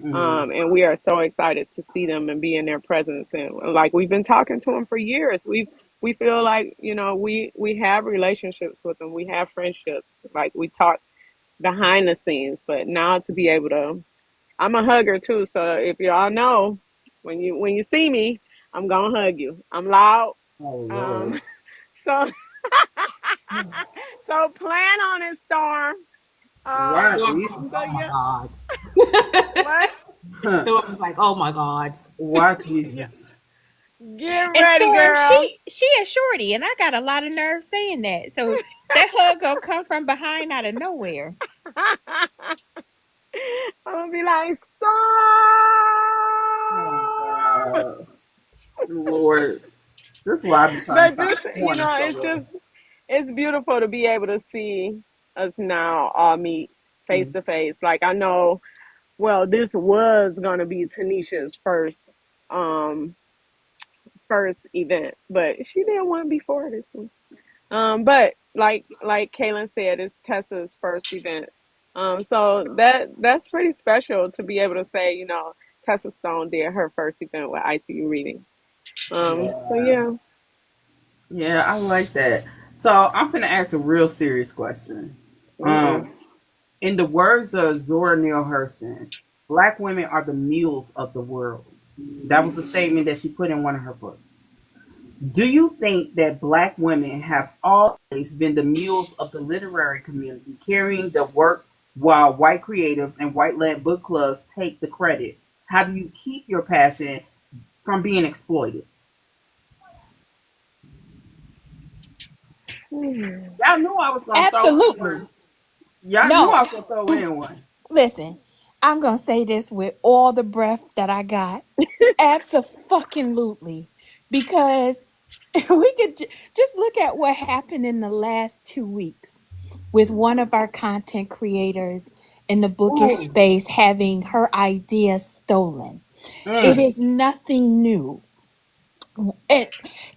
Mm. And we are so excited to see them and be in their presence. And like we've been talking to them for years. We feel like, you know, we have relationships with them. We have friendships. Like we talk behind the scenes, but now to be able to, I'm a hugger too. So if y'all know, when you see me, I'm gonna hug you. I'm loud. Oh Lord. Um, so so plan on it, Storm. Why Storm Jesus? was like, So oh my yeah, God. what? Storm was like, oh my God. Why Yeah, Jesus? get And ready, Storm, girl. she a shorty, and I got a lot of nerve saying that. So that hug gonna come from behind out of nowhere. I'm gonna be like, Oh stop. God. Lord. This is why I be trying to But stop just, you corner know, so it's bad. just, it's beautiful to be able to see us now all meet face Mm. to face. Like I know, well, this was gonna be Tanisha's um, first event, but she did one before this one. But like Kaylin said, it's Tessa's first event. So that's pretty special to be able to say, you know, Tessa Stone did her first event with EyeCU reading. So Yeah. yeah. Yeah, I like that. So I'm gonna ask a real serious question. Uh-oh. In the words of Zora Neale Hurston, black women are the mules of the world. That was a statement that she put in one of her books. Do you think that black women have always been the mules of the literary community, carrying the work while white creatives and white led book clubs take the credit? How do you keep your passion from being exploited? Y'all knew I was gonna throw in Absolutely. one. Y'all knew No, I was gonna throw in one. listen, I'm gonna say this with all the breath that I got. Absolutely. Because we could just look at what happened in the last 2 weeks with one of our content creators in the bookish Ooh. space having her idea stolen. It Mm. is nothing new. And,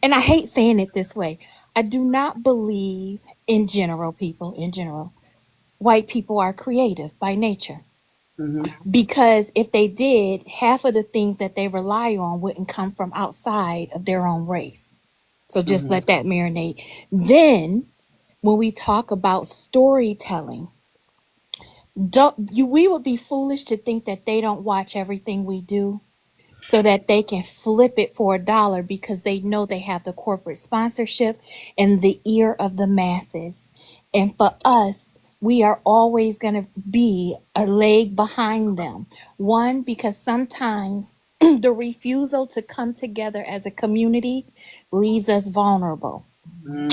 and I hate saying it this way. I do not believe in general, people in general, white people are creative by nature. Mm-hmm. Because if they did, half of the things that they rely on wouldn't come from outside of their own race. So just Mm-hmm. let that marinate. Then, when we talk about storytelling, we would be foolish to think that they don't watch everything we do so that they can flip it for $1 because they know they have the corporate sponsorship and the ear of the masses. And for us, we are always going to be a leg behind them. One, because sometimes the refusal to come together as a community leaves us vulnerable,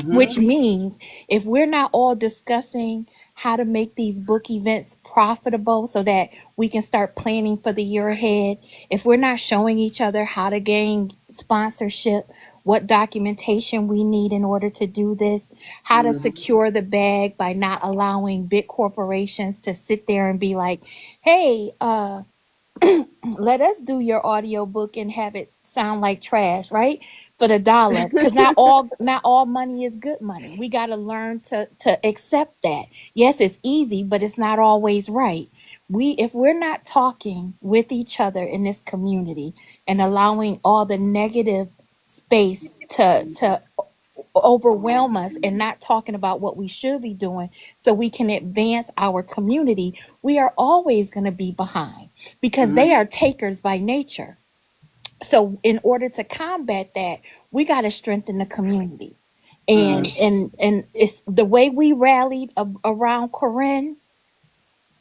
which Mm-hmm. means if we're not all discussing how to make these book events profitable so that we can start planning for the year ahead, if we're not showing each other how to gain sponsorship, what documentation we need in order to do this, how to Mm-hmm. secure the bag by not allowing big corporations to sit there and be like, hey, let us do your audiobook and have it sound like trash, right? For the $1. Because not all money is good money. We got to learn to accept that. Yes, it's easy, but it's not always right. If we're not talking with each other in this community and allowing all the negative space to overwhelm us and not talking about what we should be doing so we can advance our community, we are always going to be behind because they Mm-hmm. are takers by nature. So in order to combat that, we got to strengthen the community. And it's the way we rallied around Corinne,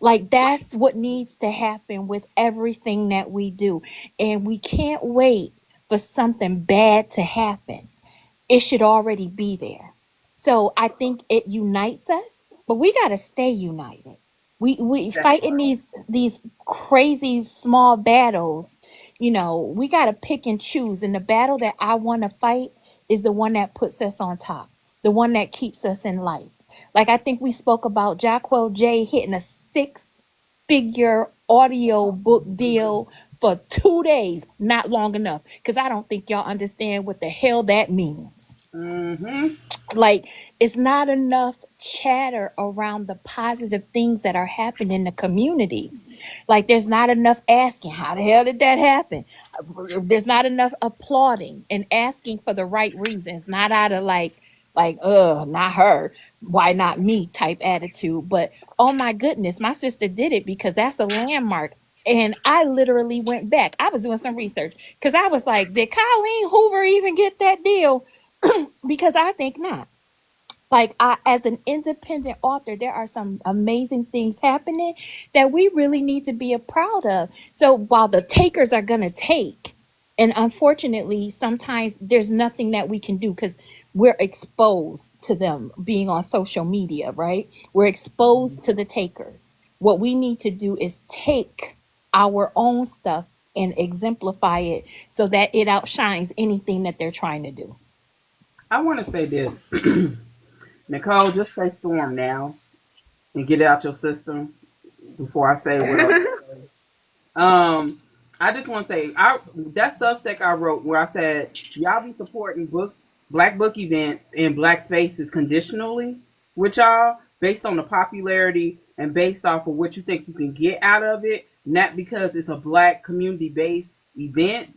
like that's what needs to happen with everything that we do. And we can't wait for something bad to happen. It should already be there. So I think it unites us, but we got to stay united. We That's fighting these crazy small battles. We got to pick and choose. And the battle that I want to fight is the one that puts us on top, the one that keeps us in life. Like I think we spoke about Jacquel J hitting a six-figure audio book deal for 2 days, not long enough. Because I don't think y'all understand what the hell that means. mm-hmm. Like, it's not enough chatter around the positive things that are happening in the community. Like, there's not enough asking, how the hell did that happen? There's not enough applauding and asking for the right reasons, not out of not her, why not me type attitude. But oh my goodness, my sister did it because that's a landmark. And I literally went back. I was doing some research because I was like, did Colleen Hoover even get that deal? Because I think not. Like, as an independent author, there are some amazing things happening that we really need to be proud of. So while the takers are going to take, and unfortunately sometimes there's nothing that we can do because we're exposed to them being on social media, right? We're exposed to the takers. What we need to do is take our own stuff and exemplify it so that it outshines anything that they're trying to do. I want to say this. Nicole, just say storm now and get it out your system before I say what I want to say. I just want to say, that Substack I wrote where I said y'all be supporting black book events and black spaces conditionally with y'all based on the popularity and based off of what you think you can get out of it, not because it's a black community based event.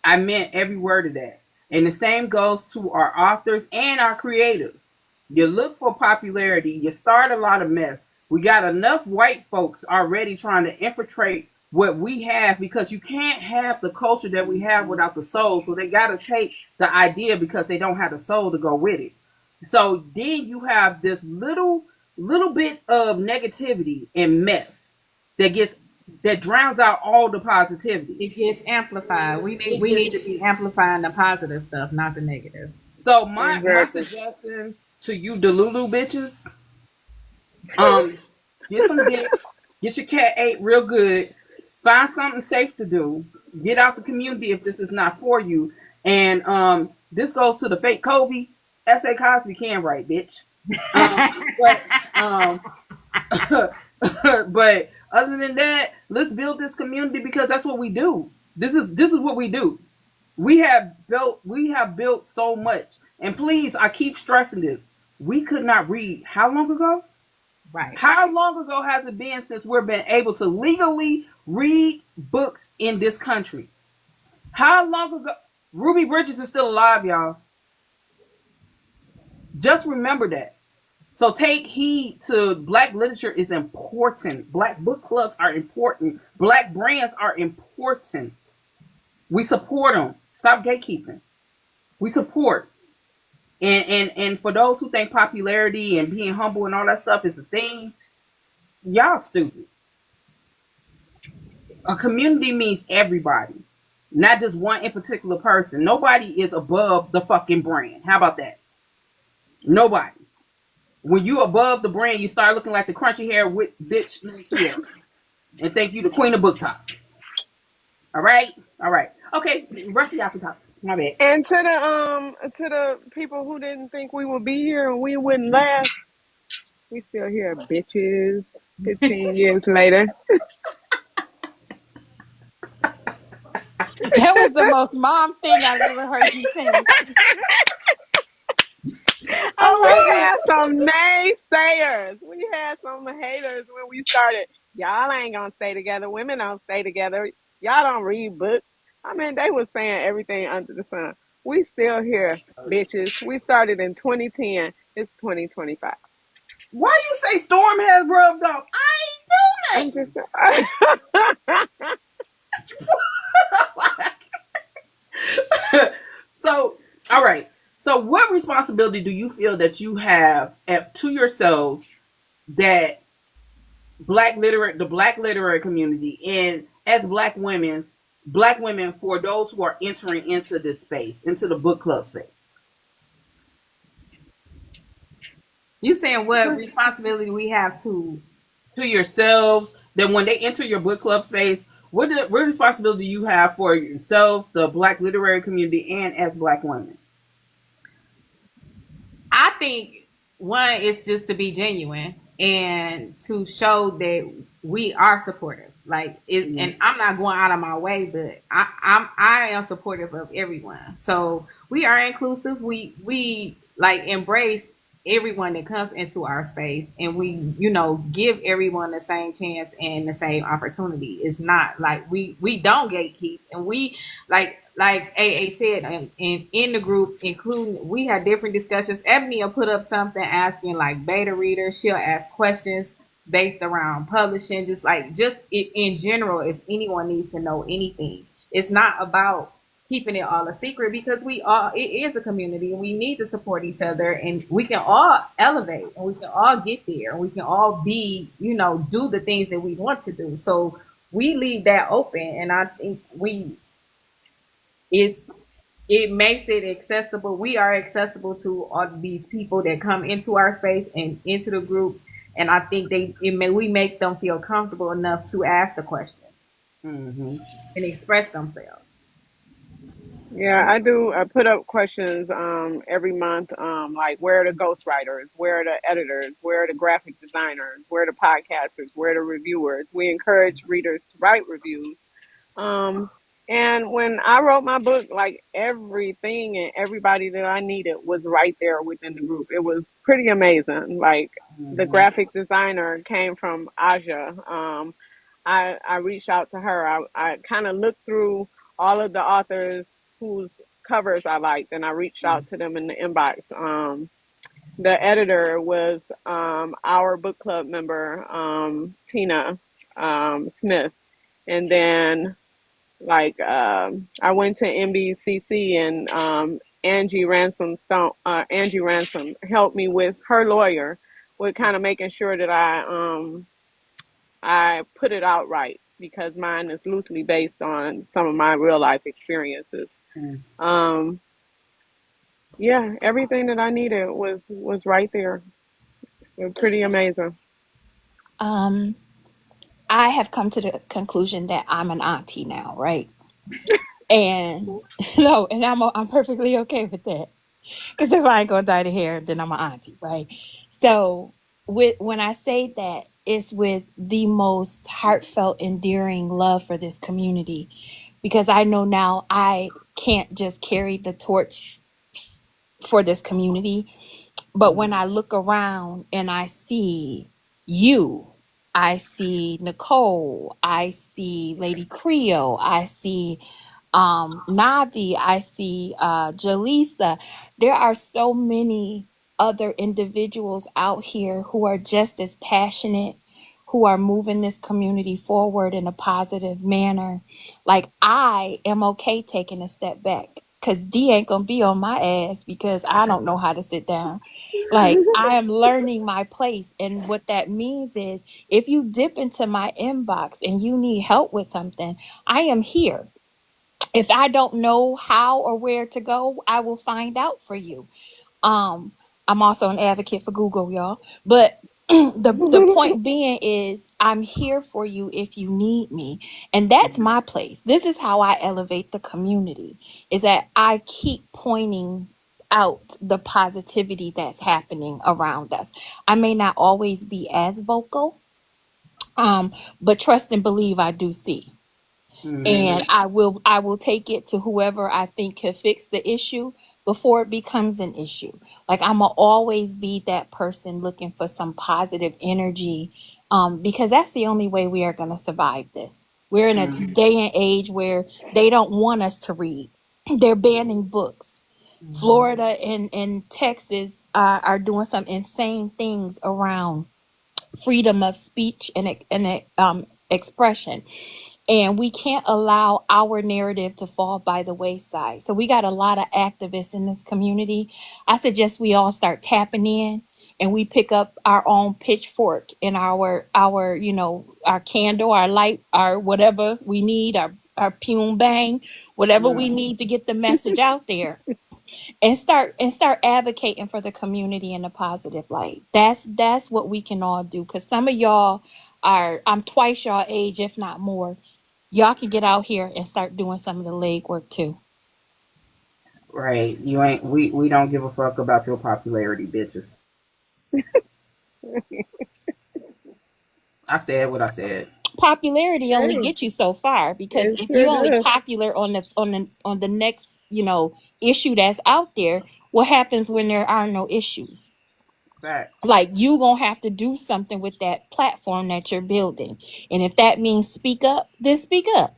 I meant every word of that. And the same goes to our authors and our creators. You look for popularity, you start a lot of mess. We got enough white folks already trying to infiltrate what we have because you can't have the culture that we have without the soul. So they got to take the idea because they don't have the soul to go with it. So then you have this little bit of negativity and mess that drowns out all the positivity. It gets amplified. We need to be amplifying the positive stuff, not the negative. So my Exactly. suggestion to you Delulu bitches, get some dick, get your cat ate real good, find something safe to do, get out the community if this is not for you. And this goes to the fake Kobe. S.A. Cosby can write, bitch. But but other than that, let's build this community because that's what we do. This is what we do. We have built so much. And please, I keep stressing this. We could not read how long ago? Right. How long ago has it been since we've been able to legally read books in this country? How long ago? Ruby Bridges is still alive, y'all. Just remember that. So take heed to black literature is important. Black book clubs are important. Black brands are important. We support them. Stop gatekeeping. We support. And for those who think popularity and being humble and all that stuff is a thing, y'all stupid. A community means everybody, not just one in particular person. Nobody is above the fucking brand. How about that? Nobody. When you above the brand, you start looking like the crunchy hair with bitch here, and think you the queen of book talk. All right, all right, okay. The rest of y'all can talk. My bad. And to the people who didn't think we would be here and we wouldn't last, we still here, bitches. 15 years later. That was the most mom thing I've ever heard you say. I'm Oh, we like, had some naysayers. We had some haters when we started. Y'all ain't gonna stay together. Women don't stay together. Y'all don't read books. I mean, they was saying everything under the sun. We still here, bitches. We started in 2010. It's 2025. Why you say Storm has rubbed off? I I'm ain't do just nothing. So, all right. So, what responsibility do you feel that you have to yourselves that the black literary community, and as black women for those who are entering into this space, into the book club space? You saying what responsibility we have to to yourselves, then when they enter your book club space, what responsibility do you have for yourselves, the Black literary community, and as Black women? I think one is just to be genuine and to show that we are supportive. Like it, Mm-hmm. and I'm not going out of my way, but I am supportive of everyone. So we are inclusive. We like embrace everyone that comes into our space, and we give everyone the same chance and the same opportunity. It's not like we don't gatekeep, and we like AA said, in the group, including, we had different discussions. Ebony will put up something asking like beta readers. She'll ask questions based around publishing, just in general. If anyone needs to know anything, it's not about keeping it all a secret, because it is a community and we need to support each other, and we can all elevate and we can all get there and we can all do the things that we want to do. So we leave that open, and I think it's it makes it accessible. We are accessible to all these people that come into our space and into the group, and I think we make them feel comfortable enough to ask the questions Mm-hmm. and express themselves. Yeah, I do. I put up questions every month, like where are the ghostwriters, where are the editors, where are the graphic designers, where are the podcasters, where are the reviewers. We encourage readers to write reviews. Um, and when I wrote my book, like everything and everybody that I needed was right there within the group. It was pretty amazing. Like the Mm-hmm. graphic designer came from Aja. I reached out to her. I kind of looked through all of the authors whose covers I liked, and I reached out to them in the inbox. The editor was our book club member, Tina Smith, and then I went to NBCC, and Angie Ransom helped me with her lawyer, with kind of making sure that I put it out right, because mine is loosely based on some of my real life experiences. Um, yeah, everything that I needed was right there. It was pretty amazing. Um, I have come to the conclusion that I'm an auntie now, right? And no, and I'm perfectly okay with that. Because if I ain't gonna dye the hair, then I'm an auntie, right? So when I say that, it's with the most heartfelt, endearing love for this community, because I know now I can't just carry the torch for this community. But when I look around and I see you, I see Nicole, I see Lady Creole, I see Nabi, I see Jaleesa. There are so many other individuals out here who are just as passionate, who are moving this community forward in a positive manner. Like, I am okay taking a step back, because D ain't gonna be on my ass because I don't know how to sit down. Like, I am learning my place. And what that means is, if you dip into my inbox and you need help with something, I am here. If I don't know how or where to go, I will find out for you. Um, I'm also an advocate for Google, y'all. But the point being is, I'm here for you if you need me. And that's my place. This is how I elevate the community, is that I keep pointing out the positivity that's happening around us. I may not always be as vocal, but trust and believe I do see. Mm-hmm. And I will take it to whoever I think can fix the issue before it becomes an issue. Like, I'm gonna always be that person looking for some positive energy, because that's the only way we are going to survive this. We're in a day and age where they don't want us to read. They're banning books. Florida and Texas are doing some insane things around freedom of speech and expression, and we can't allow our narrative to fall by the wayside. So we got a lot of activists in this community. I suggest we all start tapping in, and we pick up our own pitchfork and our candle, our light, our whatever we need, our pume bang, whatever we need to get the message out there. and start advocating for the community in a positive light. That's what we can all do, because some of y'all are, I'm twice y'all age, if not more. Y'all can get out here and start doing some of the legwork too. Right. You ain't we don't give a fuck about your popularity, bitches. I said what I said. Popularity only Hey, gets you so far, because it if sure you're only does. popular on the next, issue that's out there, what happens when there are no issues? Fact. Like, you gonna have to do something with that platform that you're building. And if that means speak up, then speak up.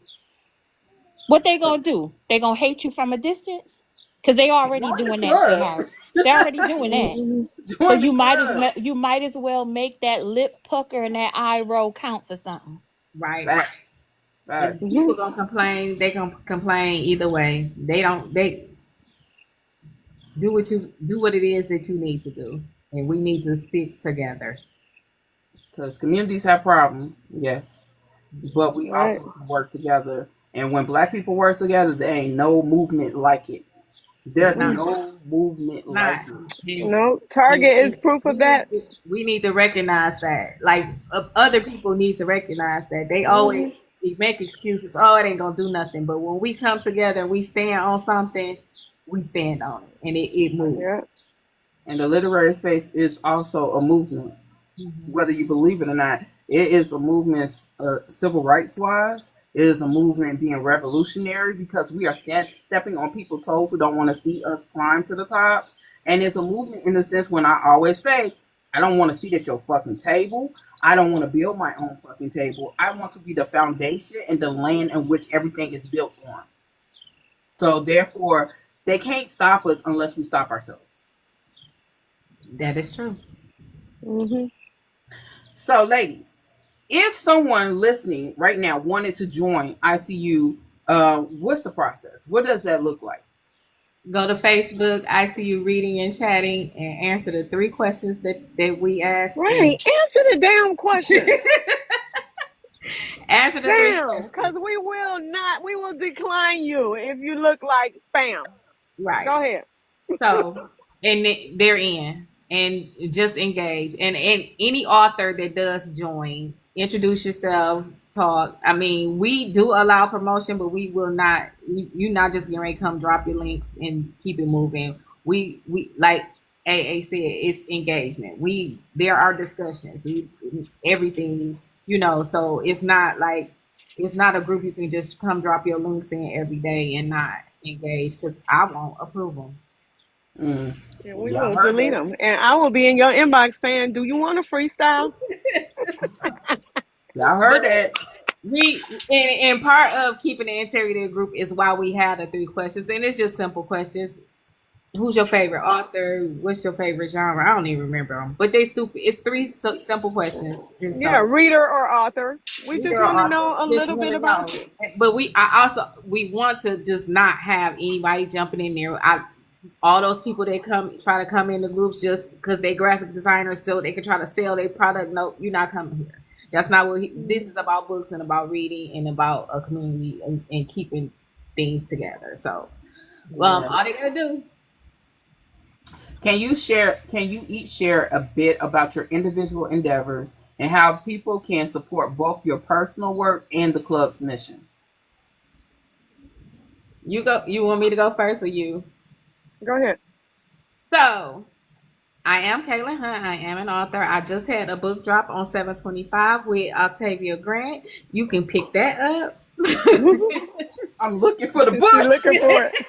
What they gonna do? They gonna hate you from a distance? Because they already Join the doing that, club. sweetheart. They're already doing that. Mhm. So Join the club. you might as well make that lip pucker and that eye roll count for something. Right. Fact. If Fact. people gonna complain, they gonna complain either way. They do what it is that you need to do, and we need to stick together. Because communities have problems, yes, but we Right. also can work together. And when black people work together, there ain't no movement like it. It's There's not no movement like not. it. And, No, and Target is proof of that. we need to recognize that. Like other people need to recognize that. They always Hmm. make excuses. Oh, it ain't gonna do nothing. But when we come together and we stand on something, we stand on it, and it moves. Yeah. And the literary space is also a movement, Mhm. whether you believe it or not. It is a movement, civil rights wise. It is a movement being revolutionary because we are stepping on people's toes who don't want to see us climb to the top. And it's a movement in the sense when I always say, I don't want to sit at your fucking table. I don't want to build my own fucking table. I want to be the foundation and the land in which everything is built on. So therefore, they can't stop us unless we stop ourselves. That is true. Hmm. So, ladies, if someone listening right now wanted to join EyeCU, what's the process? What does that look like? Go to Facebook, EyeCU Reading and Chatting, and answer the 3 questions that we asked. Right. And Answer the damn question. answer the three Damn. Because questions. we will decline you if you look like spam. Right. Go ahead. So, and they're in, and just engage. And any author that does join, introduce yourself, talk. I mean, we do allow promotion, but we will not. You're not just getting ready to come drop your links and keep it moving. We like AA said, it's engagement. There are discussions. Everything, So it's not like it's not a group you can just come drop your links in every day and not engage, because I won't approve them. Mm. And we Y'all will heard delete that. them. And I will be in your inbox saying, do you want a freestyle? Y'all heard But that. and part of keeping the integrity of the group is why we have the 3 questions, and it's just simple questions. Who's your favorite author? What's your favorite genre? I don't even remember them, but they stupid. It's three simple questions, and Yeah, so reader or author. We just reader or want to author know a just little want bit to know. about you. But we want to just not have anybody jumping in there. All those people that try to come in the groups just because they graphic designers so they can try to sell their product. No, you're not coming here. That's not what this is about. Books and about reading and about a community and keeping things together. So, Yeah. all they gotta do. Can you each share a bit about your individual endeavors and how people can support both your personal work and the club's mission? You go. You want me to go first or you? Go ahead. So, I am Kaylin Hunt. I am an author. I just had a book drop on 725 with Octavia Grant. You can pick that up. I'm looking for the She book. looking for it.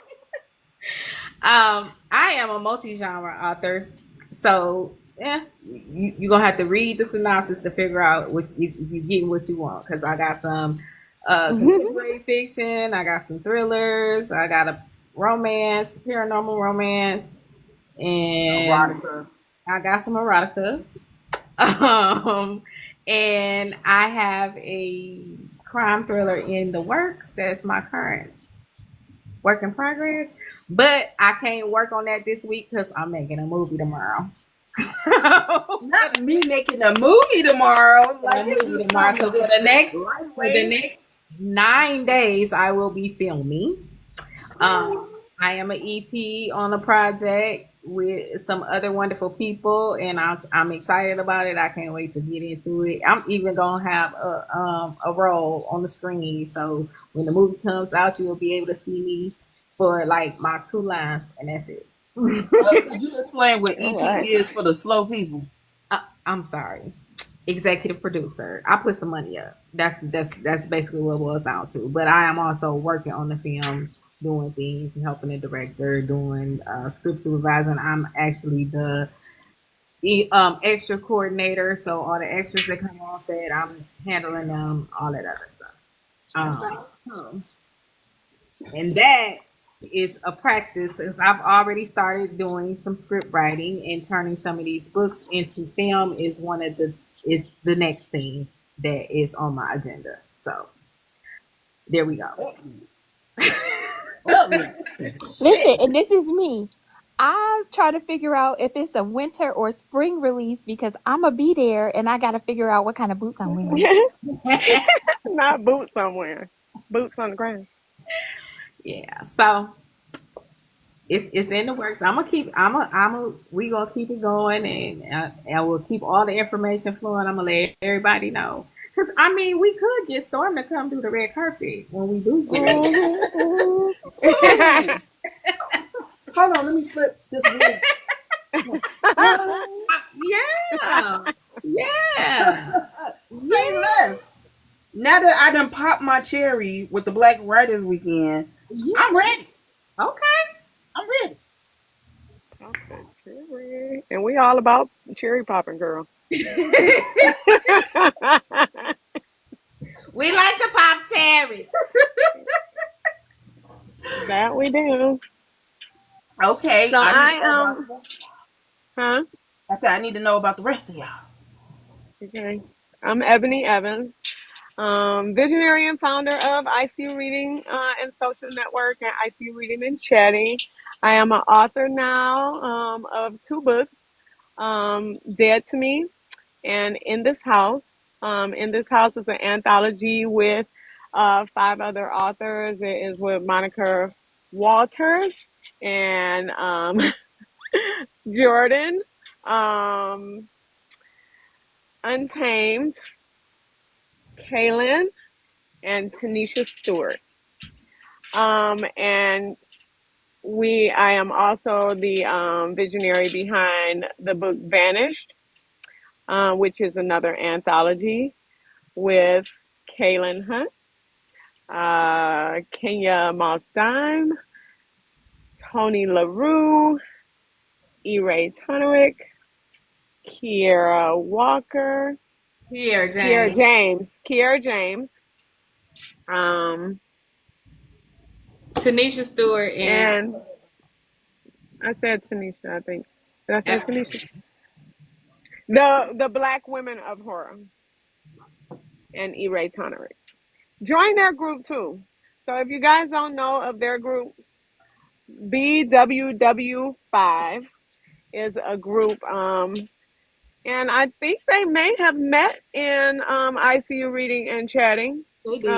I am a multi-genre author, so yeah, you're gonna have to read the synopsis to figure out if you're getting what you want. Because I got some contemporary fiction, I got some thrillers, I got a romance, paranormal romance, and Erotica. I got some erotica. Um, and I have a crime thriller in the works. That's my current work in progress. But I can't work on that this week because I'm making a movie tomorrow. So, Not me making a movie tomorrow. a Like it's movie just tomorrow. something So just for the lightweight. next 9 days, I will be filming. Um, I am an EP on a project with some other wonderful people, and I'm excited about it. I can't wait to get into it. I'm even gonna have a role on the screen, so when the movie comes out, you will be able to see me for like my 2 lines, and that's it. Could you explain what All EP right. is for the slow people? I'm sorry, executive producer. I put some money up. That's basically what it boils down to. But I am also working on the film, doing things, helping the director, doing script supervising. I'm actually the extra coordinator. So all the extras that come on set, I'm handling them, all that other stuff. So, and that is a practice since I've already started doing some script writing and turning some of these books into film is the next thing that is on my agenda. So there we go. Well, Listen, and this is me. I'm trying to figure out if it's a winter or spring release because I'm gonna be there and I gotta figure out what kind of boots I'm wearing. Not boots somewhere. Boots on the ground. Yeah. So it's in the works. We gonna keep it going, and we'll keep all the information flowing. I'm gonna let everybody know. Cause I mean, we could get Storm to come do the red carpet when we do get Mhm, ooh, hold on, let me flip this wig. mhm. Yeah, yeah, Say yeah, less. Now that I done popped my cherry with the Black Writers Weekend, yeah. I'm ready. Okay. I'm ready. Okay, cherry. And we all about cherry popping, girl. We like to pop cherries. That we do. Okay, So I need to I know about the rest. huh? I said I need to know about the rest of y'all. Okay. I'm Ebony Evans, visionary and founder of EyeCU Reading and Social Network and EyeCU Reading and Chatting. I am an author now of 2 books, Dead to Me and In This House. In This House is an anthology with 5 other authors. It is with Monica Walters and Jordan, um, Untamed, Kaylin, and Tanisha Stewart. And I am also the visionary behind the book Vanished, which is another anthology with Kaylin Hunt, Kenya Moss Dime, Tony LaRue, E. Tunwick, Kiera Walker, Here, Kiera Jane. James, Kiera James, um, Tanisha Stewart and and I said Tanisha, I think. Did I say uh, Tanisha? The Black Women of Horror and E. Tunwick. Join their group too. So if you guys don't know of their group, BWW5 is a group, and I think they may have met in EyeCU Reading and Chatting, they did.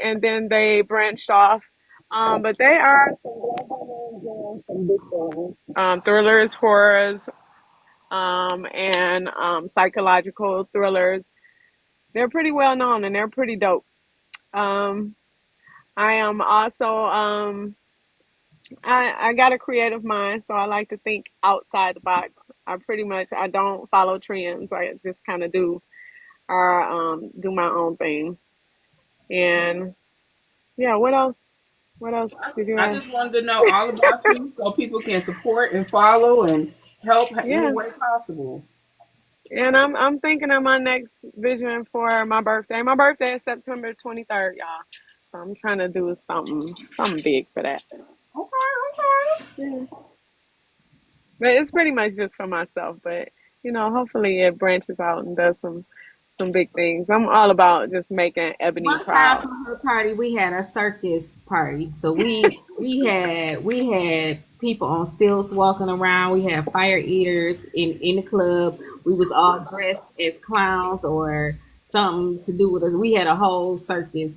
and then they branched off. But they are some big things. Thrillers, horrors, and psychological thrillers. They're pretty well known and they're pretty dope. Um, I am also I got a creative mind, so I like to think outside the box. I don't follow trends. I just kind of do my own thing. And yeah, what else? What else did you I ask? just wanted to know all about you so people can support and follow and help any Yeah, way possible. and I'm thinking of my next vision for my birthday. My birthday is September 23rd, y'all. So I'm trying to do something big for that. Okay, okay. Yeah. But it's pretty much just for myself. But hopefully it branches out and does some big things. I'm all about just making Ebony One time proud. for her party, we had a circus party. So we had people on stilts walking around. We had fire eaters in the club. We was all dressed as clowns or something to do with us. We had a whole circus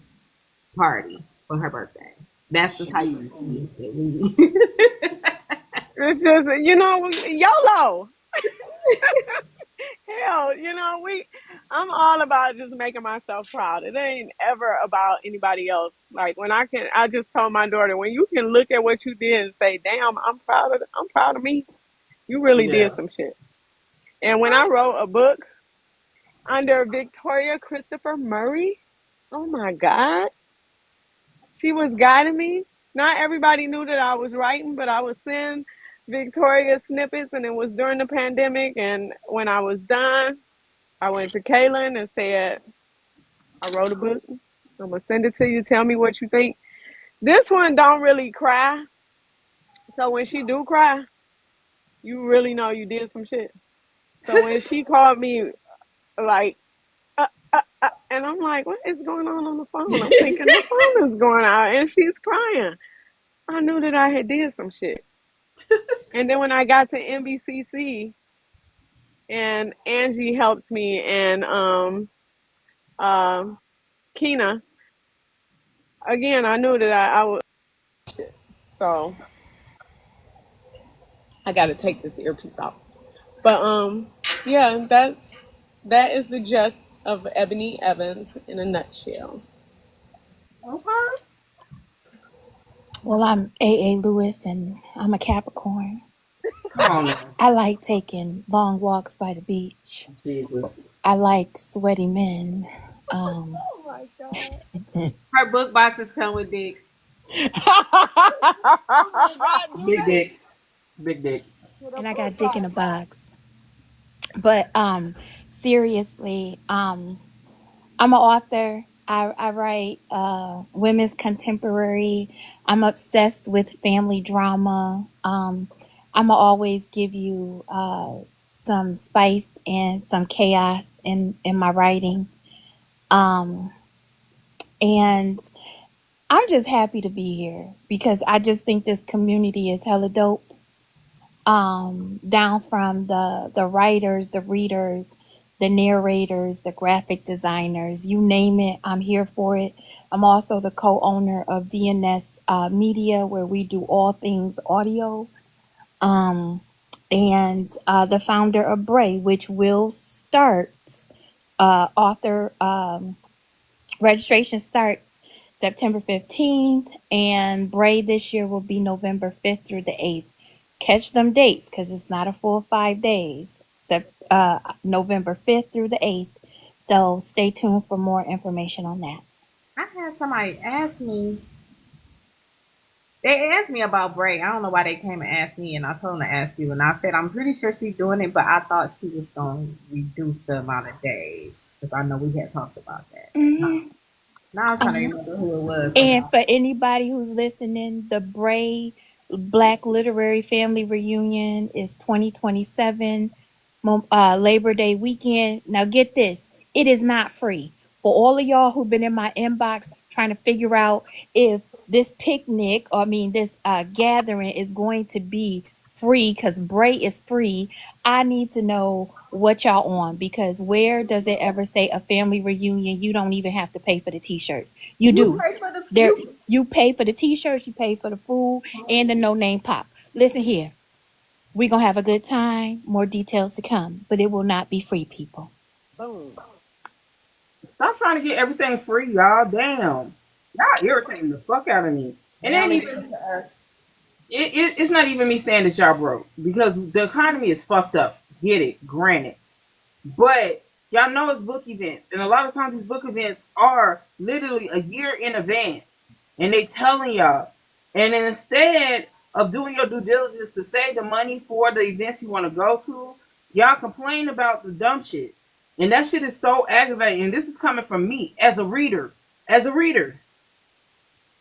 party for her birthday. That's the type of things that we. It's just, YOLO. Hell, I'm all about just making myself proud. It ain't ever about anybody else. Like I just told my daughter, when you can look at what you did and say, damn, I'm proud of me. You really Yeah. did some shit. And when I wrote a book under Victoria Christopher Murray, oh my God, she was guiding me. Not everybody knew that I was writing, but I would send Victoria snippets, and it was during the pandemic. And when I was done, I went to Kaylin and said, I wrote a book. I'm gonna send it to you. Tell me what you think. This one don't really cry. So when she do cry, you really know you did some shit. So when she called me, like, and I'm like, what is going on the phone? I'm thinking the phone is going out, and she's crying. I knew that I had did some shit. And then when I got to NBCC, and Angie helped me, and um Keena, again, I knew that I would. So I got to take this earpiece off. But yeah, that is the gist of Ebony Evans in a nutshell. Okay. Well, I'm A.A. Lewis and I'm a Capricorn. Come on now. I like taking long walks by the beach. Jesus. I like sweaty men. Um, Oh my god. Her book boxes come with dicks. Big dicks. Big dicks. With a and I book got dick in box. a box. But seriously, I'm an author. I write women's contemporary. I'm obsessed with family drama. I'ma always give you some spice and some chaos in my writing. Um, and I'm just happy to be here because I just think this community is hella dope. Down from the writers, the readers, the narrators, the graphic designers, you name it, I'm here for it. I'm also the co-owner of DNS Media, where we do all things audio, um, and the founder of B.R.A.E, which will start author registration starts September 15th, and B.R.A.E this year will be November 5th through the 8th. Catch them dates because it's not a full 5 days. November 5th through the 8th. So stay tuned for more information on that. I had somebody ask me. They asked me about Bray. I don't know why they came and asked me, and I told them to ask you. And I said I'm pretty sure she's doing it, but I thought she was going to reduce the amount of days because I know we had talked about that. Mm-hmm. Now I'm trying to Um, remember who it was. and for anybody who's listening, the B.R.A.E Black Literary Family Reunion is 2027, Labor Day weekend. Now get this, it is not free. For all of y'all who've been in my inbox trying to figure out if this picnic, or I mean this gathering is going to be free because B.R.A.E is free, I need to know what y'all on, because where does it ever say a family reunion you don't even have to pay for the t-shirts? You You do. pay for the There, you. you pay for the t-shirts, you pay for the food, and the no name pop. Listen here, we're gonna have a good time. More details to come, but it will not be free, people. Boom. Stop trying to get everything free, y'all. Damn. Y'all irritating the fuck out of me. And it They ain't only even listen to us. it's not even me saying that y'all broke because the economy is fucked up. Get it, granted. But y'all know it's book events, and a lot of times these book events are literally a year in advance, and they telling y'all. And then instead of doing your due diligence to save the money for the events you want to go to, y'all complain about the dumb shit, and that shit is so aggravating. And this is coming from me as a reader. As a reader,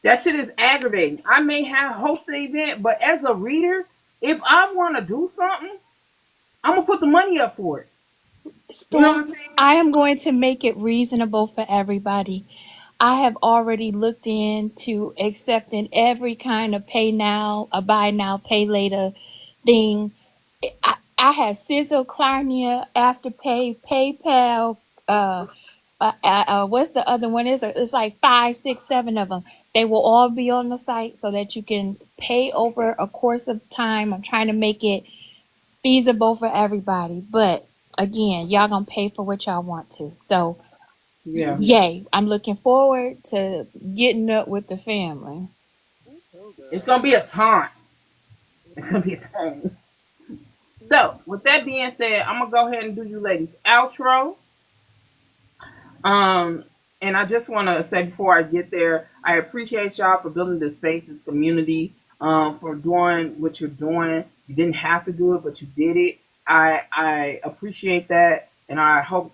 that shit is aggravating. I may have host the event, but as a reader, if I want to do something, I'm gonna put the money up for it. You know Storm, what I'm saying? I am going to make it reasonable for everybody. I have already looked into accepting every kind of pay now, a buy now, pay later thing. I have Sizzle, Klarna, Afterpay, PayPal, what's the other one? It's like five, six, seven of them. They will all be on the site so that you can pay over a course of time. I'm trying to make it feasible for everybody, but again, y'all gonna pay for what y'all want to. So, Yeah. yay! I'm looking forward to getting up with the family. Me too, It's girl. gonna be a time. It's gonna be a time. So, with that being said, I'm gonna go ahead and do you ladies outro. Um, and I just want to say before I get there, I appreciate y'all for building this space, this community, for doing what you're doing. You didn't have to do it, but you did it. I appreciate that, and I hope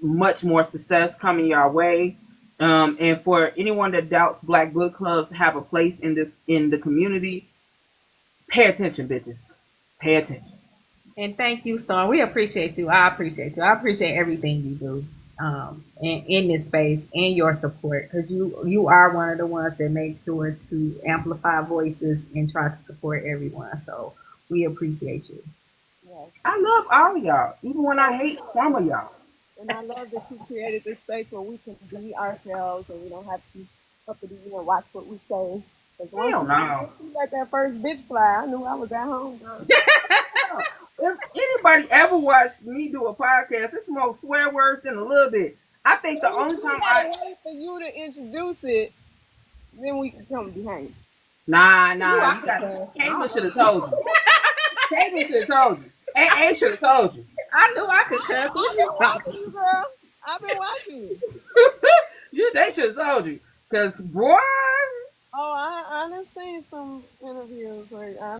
much more success coming your way. And for anyone that doubts Black book clubs have a place in the community, pay attention, bitches. Pay attention. And thank you, Storm. We appreciate you. I appreciate you. I appreciate everything you do in this space and your support because you are one of the ones that make sure to amplify voices and try to support everyone. So we appreciate you. Yes. I love all of y'all, even when I Yes. hate some of y'all. And I love that you created this space where we can be ourselves and we don't have to up to watch what we say. Because Hell no. once you let that first bitch fly, I knew I was at home, girl. If anybody ever watched me do a podcast, it's more swear words than a little bit. I think the only We time gotta wait for you to introduce it, then we can come behind it. You you are got the Caitlin should have told you. Caitlin should have told you. A should have told you. I knew I could cuss. What I've you been talking? watching you, girl. I've been watching you. They should have told you. Cause boy, Oh, I done seen some interviews. Like, I